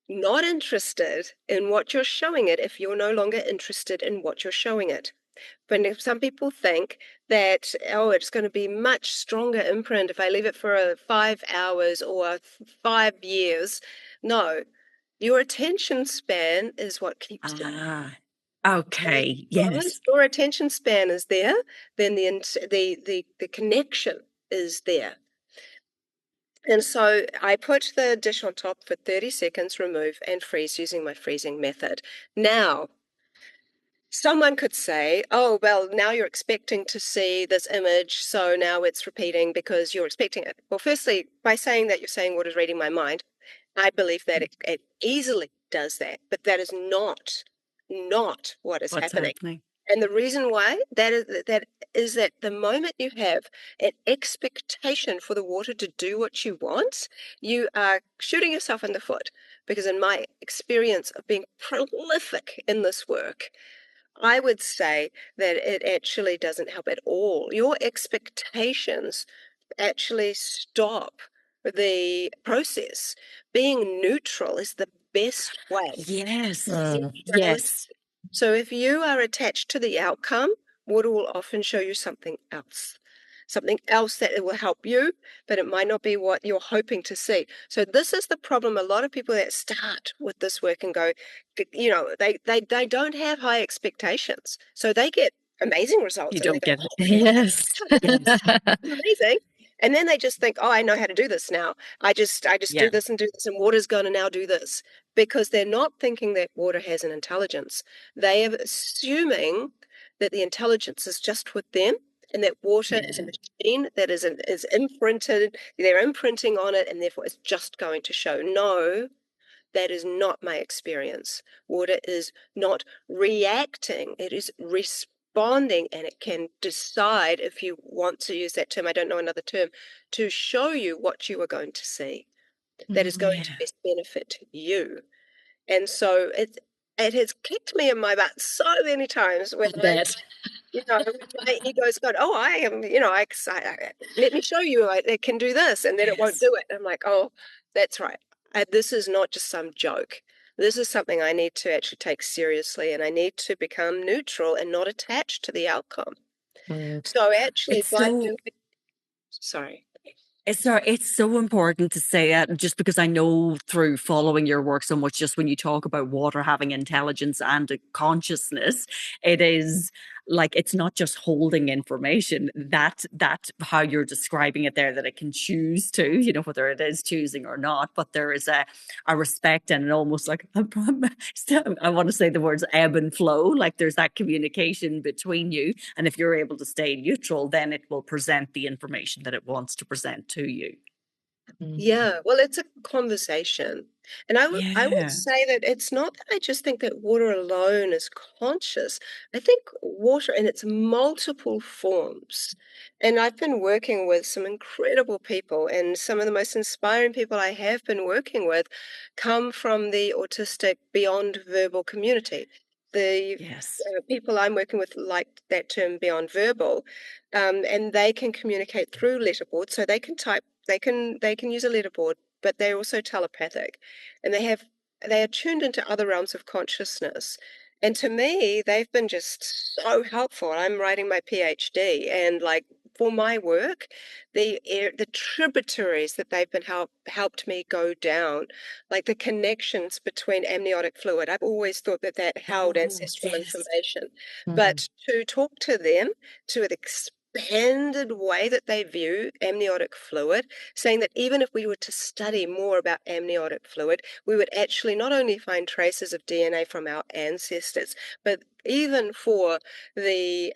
not interested in what you're showing it if you're no longer interested in what you're showing it. But if some people think that, oh, it's going to be much stronger imprint if I leave it for 5 hours or 5 years. No, your attention span is what keeps you. Ah, And okay. Yes. once your attention span is there, then the connection is there. And so I put the dish on top for 30 seconds, remove, and freeze using my freezing method. Now, someone could say, oh, well, now you're expecting to see this image, so now it's repeating because you're expecting it. Well, firstly, by saying that, you're saying what is reading my mind. I believe that it easily does that, but that is not what is What's happening. happening? And the reason why that is that the moment you have an expectation for the water to do what you want, you are shooting yourself in the foot. Because in my experience of being prolific in this work, I would say that it actually doesn't help at all. Your expectations actually stop the process. Being neutral is the best way. Yes. Neutrality. Yes. So if you are attached to the outcome, water will often show you something else that it will help you, but it might not be what you're hoping to see. So this is the problem. A lot of people that start with this work and go, they don't have high expectations. So they get amazing You results and they don't go, get it. oh, Yes. Yes. amazing. And then they just think, oh, I know how to do this now. I just Yeah. do this and do this, and water's going to now do this. Because they're not thinking that water has an intelligence. They are assuming that the intelligence is just with them and that water is a Yeah. machine that is imprinted, they're imprinting on it, and therefore it's just going to show. No, that is not my experience. Water is not reacting, it is responding, and it can decide, if you want to use that term, I don't know another term, to show you what you are going to see that is going to Yeah. best benefit you. And so it has kicked me in my butt so many times when I bet. my ego's gone, oh, I am, let me show you it can do this, and then it won't Yes. do it. I'm like, oh, that's right. This is not just some joke. This is something I need to actually take seriously, and I need to become neutral and not attached to the outcome. Mm. So actually, It's by so doing, sorry. it's so important to say it just because I know through following your work so much, just when you talk about water having intelligence and a consciousness, it is like it's not just holding information, that how you're describing it there, that it can choose to, whether it is choosing or not, but there is a respect and an almost like I want to say the words ebb and flow, like there's that communication between you. And if you're able to stay neutral, then it will present the information that it wants to present to you. Mm. Yeah, well, it's a conversation. And I would Yeah. say that it's not that I just think that water alone is conscious. I think water in its multiple forms. And I've been working with some incredible people, and some of the most inspiring people I have been working with come from the autistic beyond verbal community. The Yes. people I'm working with like that term beyond verbal, and they can communicate through letterboard, so they can type, they can use a letterboard, but they're also telepathic, and they are tuned into other realms of consciousness. And to me, they've been just so helpful. I'm writing my PhD, and like for my work, the tributaries that they've been helped me go down, like the connections between amniotic fluid. I've always thought that held Oh, ancestral yes. information, Mhm. but to talk to them to an expanded way that they view amniotic fluid, saying that even if we were to study more about amniotic fluid, we would actually not only find traces of DNA from our ancestors, but even for the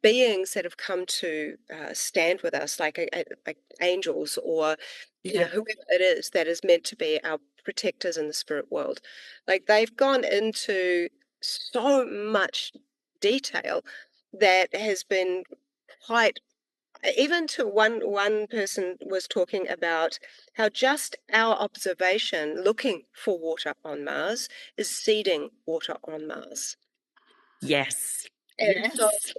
beings that have come to stand with us, like angels, or Yeah. whoever it is that is meant to be our protectors in the spirit world, like they've gone into so much detail that has been quite, even to one person was talking about how just our observation looking for water on Mars is seeding water on Mars. Yes. And so, Yes.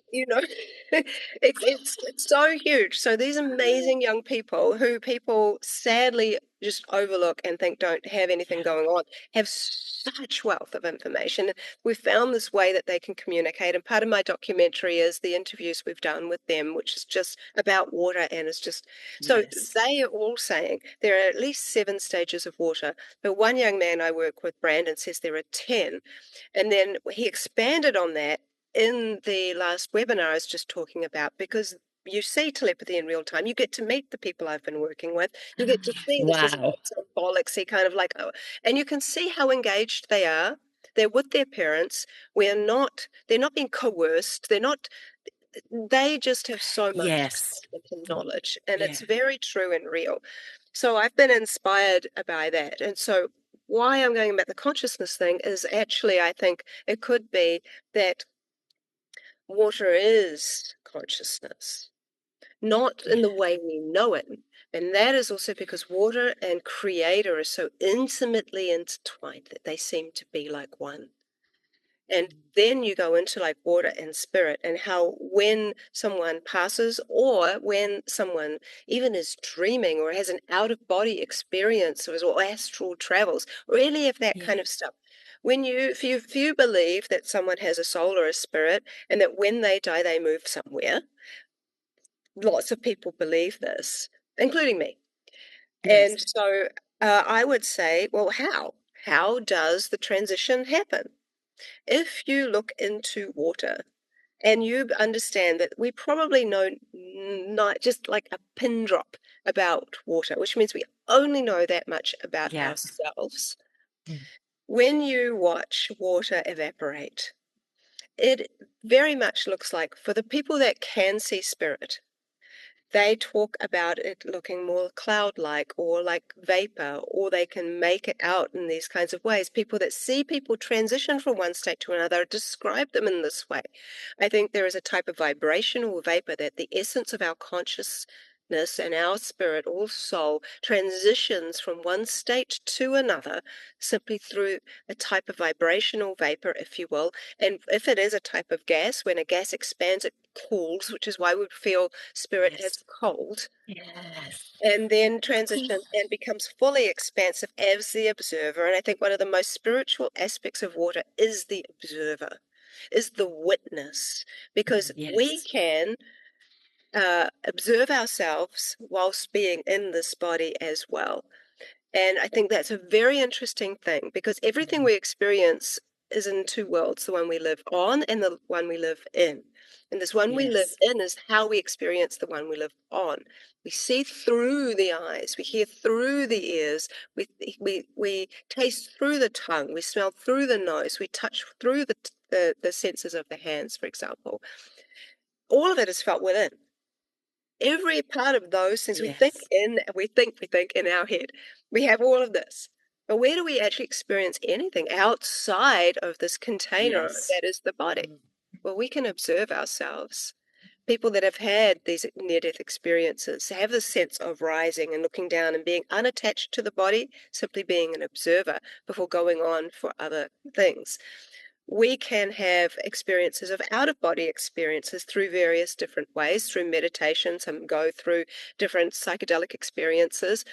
it's so huge. So these amazing young people who people sadly just overlook and think don't have anything going on have such wealth of information. We've found this way that they can communicate, and part of my documentary is the interviews we've done with them, which is just about water, and it's just so Yes. they are all saying there are at least 7 stages of water. But one young man I work with, Brandon, says there are 10. And then he expanded on that in the last webinar I was just talking about, because you see telepathy in real time. You get to meet the people I've been working with. You get to see this is Wow. symbolic, see kind of like, oh, and you can see how engaged they are. They're with their parents. They're not being coerced. They just have so much Yes. excitement and knowledge, and Yeah. it's very true and real. So I've been inspired by that. And so why I'm going about the consciousness thing is actually, I think it could be that water is consciousness, not in the Yeah. way we know it. And that is also because water and creator are so intimately intertwined that they seem to be like one. And then you go into like water and spirit, and how when someone passes, or when someone even is dreaming or has an out of body experience, or astral travels, or any of that kind Yeah. of stuff. If you believe that someone has a soul or a spirit, and that when they die they move somewhere, lots of people believe this, including me. Yes. And so I would say, well, how? How does the transition happen? If you look into water and you understand that we probably know not just like a pin drop about water, which means we only know that much about Yeah. ourselves. Mm. When you watch water evaporate, it very much looks like, for the people that can see spirit, they talk about it looking more cloud-like or like vapor, or they can make it out in these kinds of ways. People that see people transition from one state to another describe them in this way. I think there is a type of vibrational vapor that the essence of our consciousness and our spirit or soul transitions from one state to another simply through a type of vibrational vapor, if you will. And if it is a type of gas, when a gas expands, it cools, which is why we feel spirit Yes. as cold, Yes. and then transitions and becomes fully expansive as the observer. And I think one of the most spiritual aspects of water is the observer, is the witness, because we Yes. can observe ourselves whilst being in this body as well. And I think that's a very interesting thing, because everything we experience is in two worlds, the one we live on and the one we live in. And this one we live Yes. in is how we experience the one we live on. We see through the eyes, we hear through the ears, we taste through the tongue, we smell through the nose, we touch through the senses of the hands, for example. All of it is felt within. Every part of those things Yes. we think in our head. We have all of this. But where do we actually experience anything outside of this container Yes. that is the body? Mm. Well, we can observe ourselves. People that have had these near-death experiences have this sense of rising and looking down and being unattached to the body, simply being an observer before going on for other things. We can have experiences of out of body experiences through various different ways, through meditation. Some go through different psychedelic experiences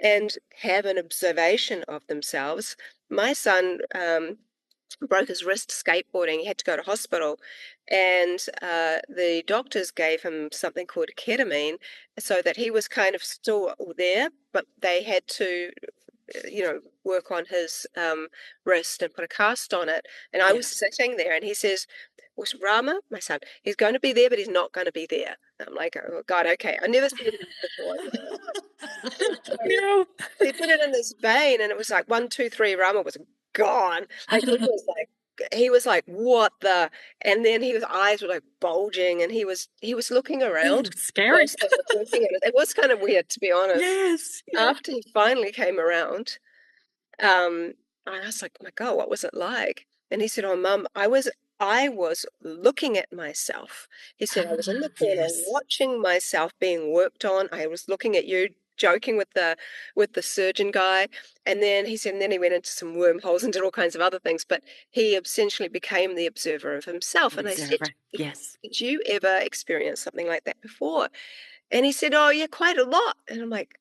and have an observation of themselves. My son broke his wrist skateboarding. He had to go to hospital, and the doctors gave him something called ketamine, so that he was kind of still there, but they had to, work on his wrist and put a cast on it. And I was sitting there, and he says, "Was Rama, my son, he's going to be there, but he's not going to be there." And I'm like, "Oh God, okay." I never seen this before. So No. he put it in this vein, and it was like 1, 2, 3, Rama was gone. Like he was like, "What the?" And then his eyes were like bulging, and he was looking around Oh, scary. whilst they were working on it. It was kind of weird, to be honest. Yes. Yeah. After he finally came around, I was like, "My God, what was it like?" And he said, "Oh, Mum, I was looking at myself." He said, "I was in the corner Yes. watching myself being worked on. I was looking at you." Joking with the surgeon guy, and then he said, and then he went into some wormholes and did all kinds of other things, but he essentially became the observer of himself. And I said, Observer. Yes. "Did you ever experience something like that before?" And he said, "Oh yeah, quite a lot." And I'm like,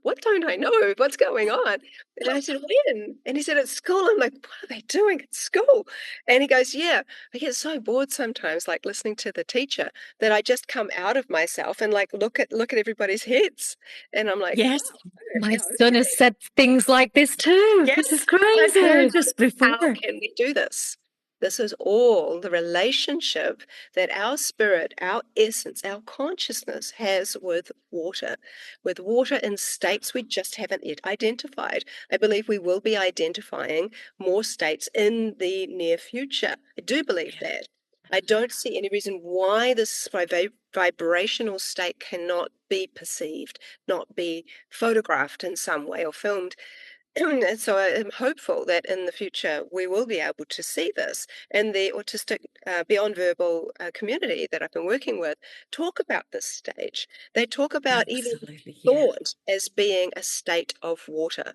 "What don't I know? What's going on?" And I said, "When?" And he said, "At school." I'm like, "What are they doing at school?" And he goes, "Yeah, I get so bored sometimes, like listening to the teacher, that I just come out of myself and like look at everybody's heads." And I'm like, Yes. "Oh, My yeah, son has okay." said things like this too. This is Yes. I've crazy. heard this How before. can we do this? This is all the relationship that our spirit, our essence, our consciousness has with water in states we just haven't yet identified. I believe we will be identifying more states in the near future. I do believe that. I don't see any reason why this vibrational state cannot be perceived, not be photographed in some way or filmed. And so I am hopeful that in the future we will be able to see this. And the autistic beyond verbal community that I've been working with talk about this stage. They talk about even Absolutely. Yeah. thought as being a state of water.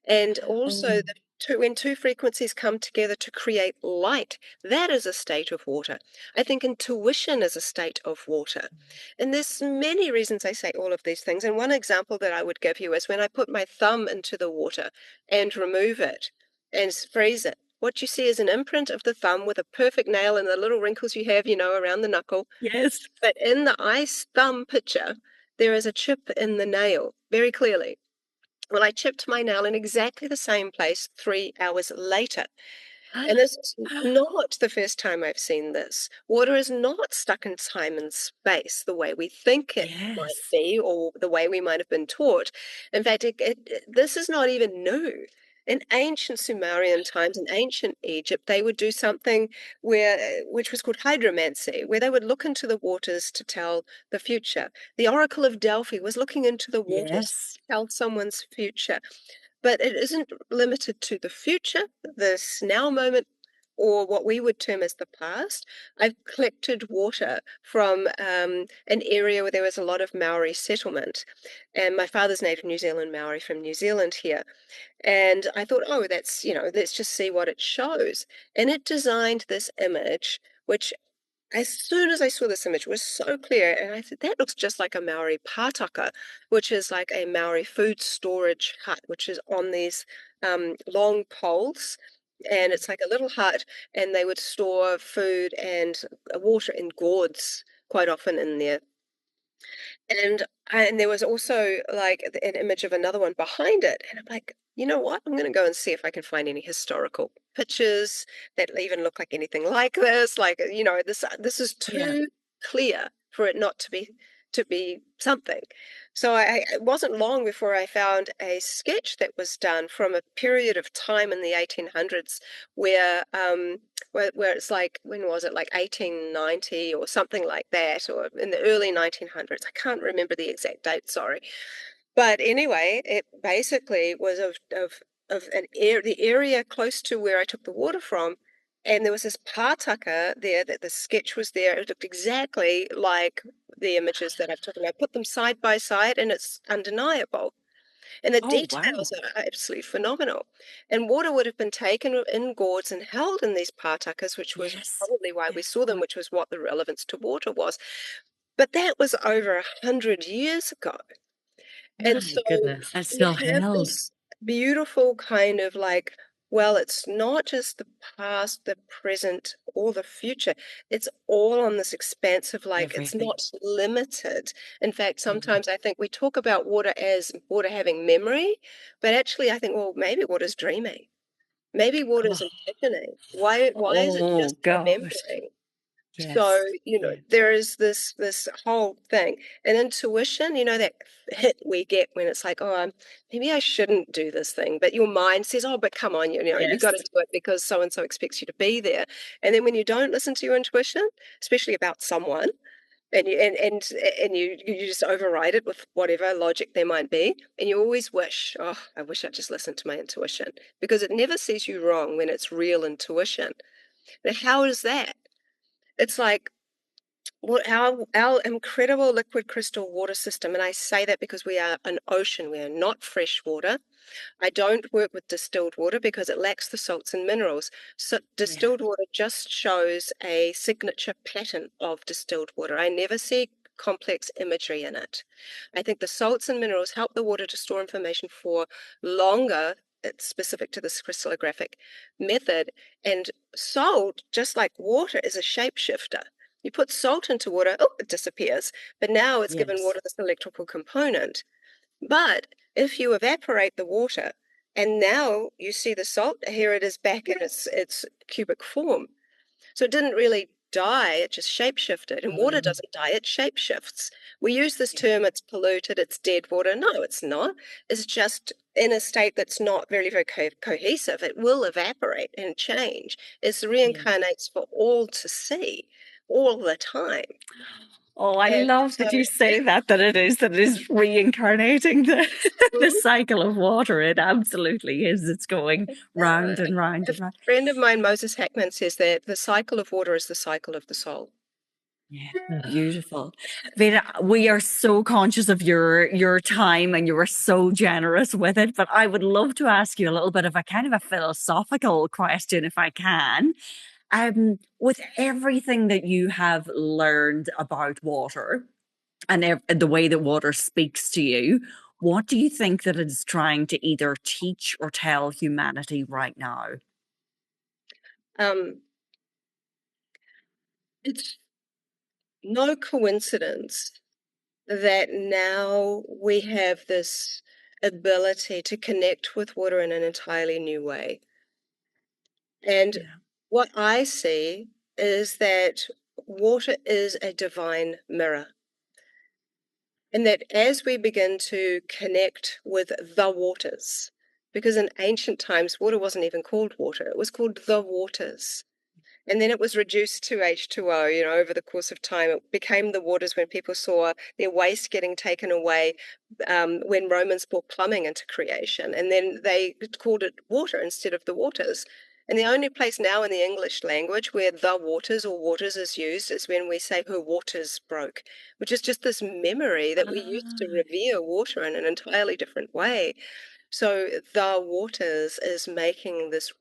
And also, Oh, when two frequencies come together to create light, that is a state of water. I think intuition is a state of water. And there's many reasons I say all of these things. And one example that I would give you is when I put my thumb into the water and remove it and freeze it. What you see is an imprint of the thumb with a perfect nail and the little wrinkles you have, around the knuckle. yes. But in the ice thumb picture, there is a chip in the nail, very clearly. Well, I chipped my nail in exactly the same place 3 hours later. And this is not the first time I've seen this. Water is not stuck in time and space the way we think it might Yes. be or the way we might have been taught. In fact, this is not even new. In ancient Sumerian times, in ancient Egypt, they would do something which was called hydromancy, where they would look into the waters to tell the future. The Oracle of Delphi was looking into the waters Yes. to tell someone's future. But it isn't limited to the future, this now moment, or what we would term as the past. I've collected water from an area where there was a lot of Maori settlement. And my father's native New Zealand Maori from New Zealand here. And I thought, oh, let's just see what it shows. And it designed this image, which as soon as I saw this image, it was so clear. And I said, that looks just like a Maori pātaka, which is like a Maori food storage hut, which is on these long poles. And it's like a little hut, and they would store food and water in gourds quite often in there. And there was also like an image of another one behind it. And I'm like, you know what? I'm going to go and see if I can find any historical pictures that even look like anything like this. Like, this is Yeah. too clear for it not to be something. So it wasn't long before I found a sketch that was done from a period of time in the 1800s where it's like, when was it, like 1890 or something like that, or in the early 1900s. I can't remember the exact date, sorry. But anyway, it basically was of the area close to where I took the water from. And there was this pātaka there that the sketch was there. It looked exactly like the images that I've taken. I put them side by side, and it's undeniable. And the Oh, wow. details are absolutely phenomenal. And water would have been taken in gourds and held in these pātakas, which was Yes. probably why we Yes. saw them, which was what the relevance to water was. But that was over 100 years ago. And My so goodness. That's you still have held. this beautiful kind of like Well, it's not just the past, the present, or the future. It's all on this expansive, like it's Everything. not limited. In fact, Mhm. sometimes I think we talk about water as water having memory, but actually I think, well, maybe water's dreaming. Maybe water's Oh, imagining. Why is it oh just God. remembering? So, Yes. Yeah. there is this whole thing. And intuition, that hit we get when it's like, oh, maybe I shouldn't do this thing. But your mind says, oh, but come on, you got to Yes. do it because so and so expects you to be there. And then when you don't listen to your intuition, especially about someone, and you just override it with whatever logic there might be, and you always wish, oh, I wish I just listened to my intuition because it never says you wrong when it's real intuition. Now, how is that? It's like our incredible liquid crystal water system, and I say that because we are an ocean, we are not fresh water. I don't work with distilled water because it lacks the salts and minerals. So Yeah. distilled water just shows a signature pattern of distilled water. I never see complex imagery in it. I think the salts and minerals help the water to store information for longer. It's specific to this crystallographic method. And salt, just like water, is a shapeshifter. You put salt into water, oh, it disappears. But now it's given Yes. water this electrical component. But if you evaporate the water and now you see the salt, here it is back in its cubic form. So it didn't really die, it just shapeshifted. And water Mm, doesn't die, it shapeshifts. We use this yeah. term, it's polluted, it's dead water. No, it's not. It's just in a state that's not very, very cohesive. It will evaporate and change. It Yeah. reincarnates for all to see all the time. Oh, I And love so, that you say that it is reincarnating the the mhm, cycle of water. It absolutely is. It's going yeah. round and round A and round. friend of mine, Moses Hackman, says that the cycle of water is the cycle of the soul. Yeah, beautiful. Veda, we are so conscious of your time and you were so generous with it, but I would love to ask you a little bit of a kind of a philosophical question if I can. With everything that you have learned about water and the way that water speaks to you, what do you think that it's trying to either teach or tell humanity right now? Um, it's no coincidence that now we have this ability to connect with water in an entirely new way. And Yeah. what I see is that water is a divine mirror. And that as we begin to connect with the waters, because in ancient times, water wasn't even called water, it was called the waters. And then it was reduced to H2O, over the course of time. It became the waters when people saw their waste getting taken away, when Romans brought plumbing into creation. And then they called it water instead of the waters. And the only place now in the English language where the waters or waters is used is when we say her waters broke, which is just this memory that we used to Ah, revere water in an entirely different way. So the waters is making this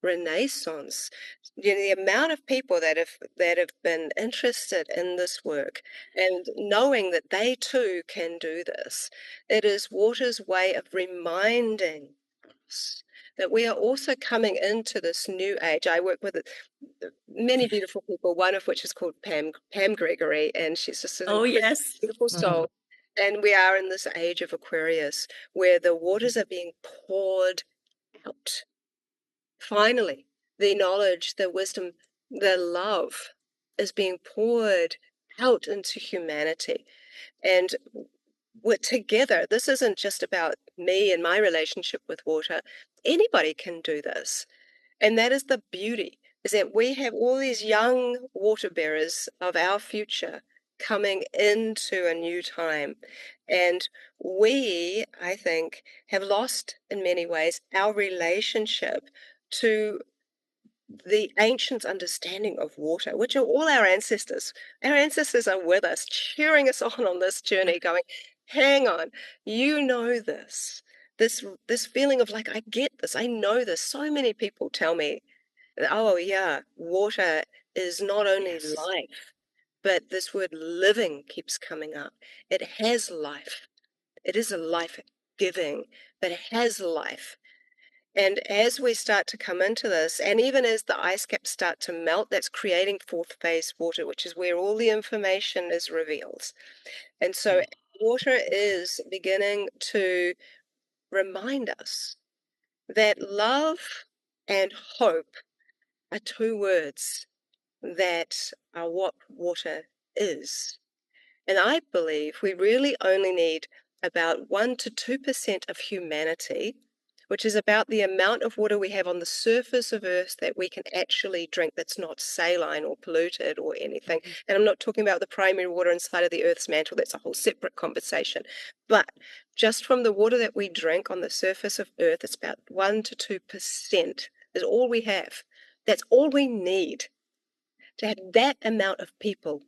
renaissance. The amount of people that have been interested in this work and knowing that they too can do this. It is water's way of reminding us that we are also coming into this new age. I work with many beautiful people, one of which is called Pam Gregory, and she's just an oh, incredible, yes. beautiful soul. And we are in this age of Aquarius where the waters are being poured out. Finally, the knowledge, the wisdom, the love is being poured out into humanity. And we're together. This isn't just about me and my relationship with water. Anybody can do this. And that is the beauty, is that we have all these young water bearers of our future coming into a new time. And we, I think, have lost in many ways our relationship to the ancients' understanding of water, which are all our ancestors. Our ancestors are with us, cheering us on this journey, going, hang on, you know this. This feeling of like, I get this, I know this. So many people tell me, oh yeah, water is not only Yes. life, but this word living keeps coming up. It has life. It is a life giving, but it has life. And as we start to come into this, and even as the ice caps start to melt, that's creating fourth phase water, which is where all the information is revealed. And so water is beginning to remind us that love and hope are two words that are what water is. And I believe we really only need about 1 to 2% of humanity, which is about the amount of water we have on the surface of Earth that we can actually drink that's not saline or polluted or anything. And I'm not talking about the primary water inside of the Earth's mantle, that's a whole separate conversation. But just from the water that we drink on the surface of Earth, it's about 1 to 2% is all we have. That's all we need to have that amount of people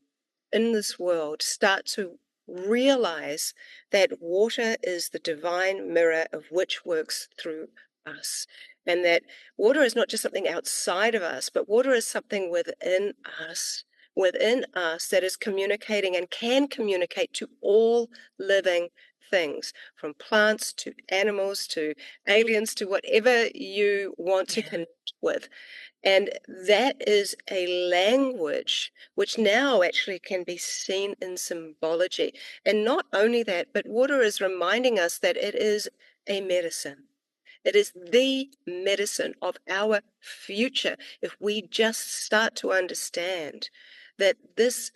in this world start to realize that water is the divine mirror of which works through us. And that water is not just something outside of us, but water is something within us that is communicating and can communicate to all living things, from plants to animals to aliens to whatever you want to connect with. And that is a language which now actually can be seen in symbology. And not only that, but water is reminding us that it is a medicine. It is the medicine of our future if we just start to understand that this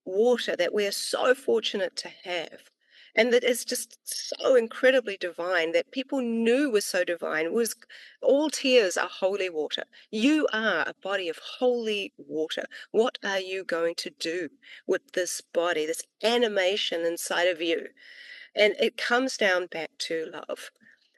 water that we are so fortunate to have, and that is just so incredibly divine, that people knew was so divine, was all tears are holy water. You are a body of holy water. What are you going to do with this body, this animation inside of you? And it comes down back to love.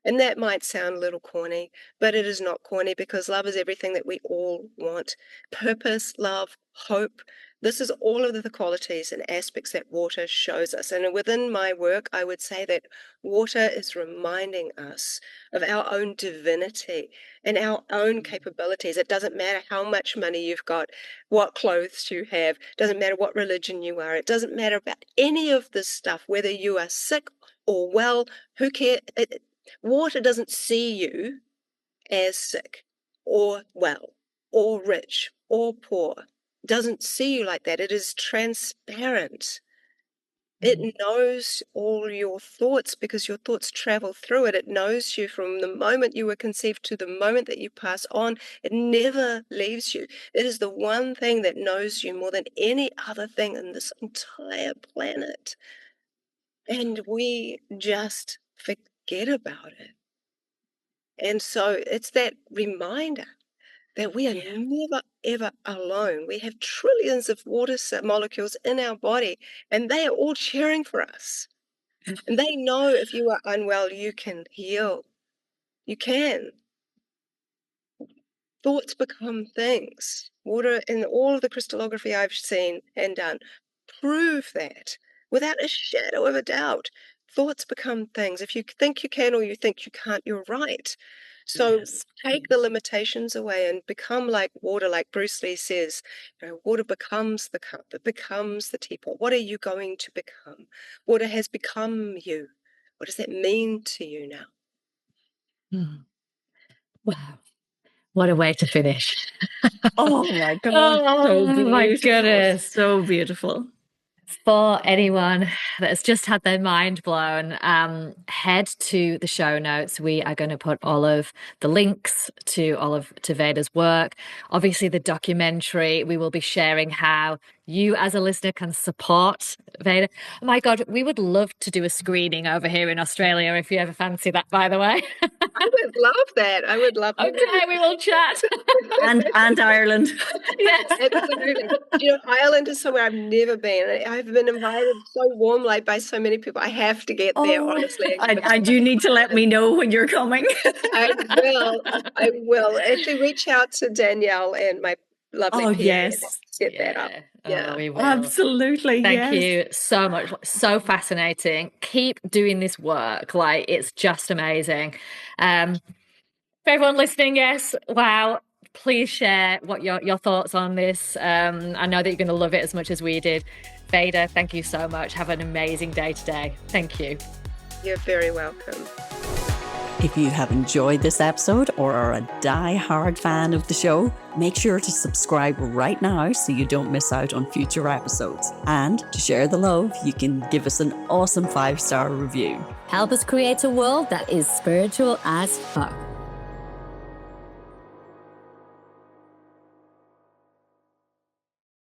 And that might sound a little corny, but it is not corny, because love is everything that we all want. Purpose, love, hope. This is all of the qualities and aspects that water shows us. And within my work, I would say that water is reminding us of our own divinity and our own capabilities. It doesn't matter how much money you've got, what clothes you have, doesn't matter what religion you are, it doesn't matter about any of this stuff, whether you are sick or well, who cares? Water doesn't see you as sick or well or rich or poor. It doesn't see you like that. It is transparent. It knows all your thoughts because your thoughts travel through it. It knows you from the moment you were conceived to the moment that you pass on. It never leaves you. It is the one thing that knows you more than any other thing in this entire planet. And we just forget about it. And so it's that reminder that we are never, ever alone. We have trillions of water molecules in our body, and they are all cheering for us. And they know if you are unwell, you can heal. You can. Thoughts become things. Water in all of the crystallography I've seen and done prove that without a shadow of a doubt. Thoughts become things. If you think you can or you think you can't, you're right. So take the limitations away and become like water, like Bruce Lee says. Water becomes the cup, it becomes the teapot. What are you going to become? Water has become you. What does that mean to you now? Wow. What a way to finish. Oh my God. Oh my goodness. So beautiful. For anyone that has just had their mind blown, head to the show notes. We are going to put all of the links to Veda's work. Obviously, the documentary. We will be sharing how you, as a listener, can support Veda. Oh my God, we would love to do a screening over here in Australia if you ever fancy that. By the way, I would love that. I would love that. Okay, we will chat. And Ireland. Yes. Absolutely. Ireland is somewhere I've never been. I've been invited so warmly by so many people. I have to get there, honestly. I do need to let me know when you're coming. I will. I will. Actually, reach out to Danielle and my lovely PA. Yes. Get that up. Yeah. We will. Absolutely. Thank you so much. So fascinating. Keep doing this work. Like, it's just amazing. For everyone listening, yes, wow. Please share what your thoughts on this. I know that you're going to love it as much as we did. Veda, thank you so much. Have an amazing day today. Thank you. You're very welcome. If you have enjoyed this episode or are a die-hard fan of the show, make sure to subscribe right now so you don't miss out on future episodes. And to share the love, you can give us an awesome 5-star review. Help us create a world that is spiritual as fuck.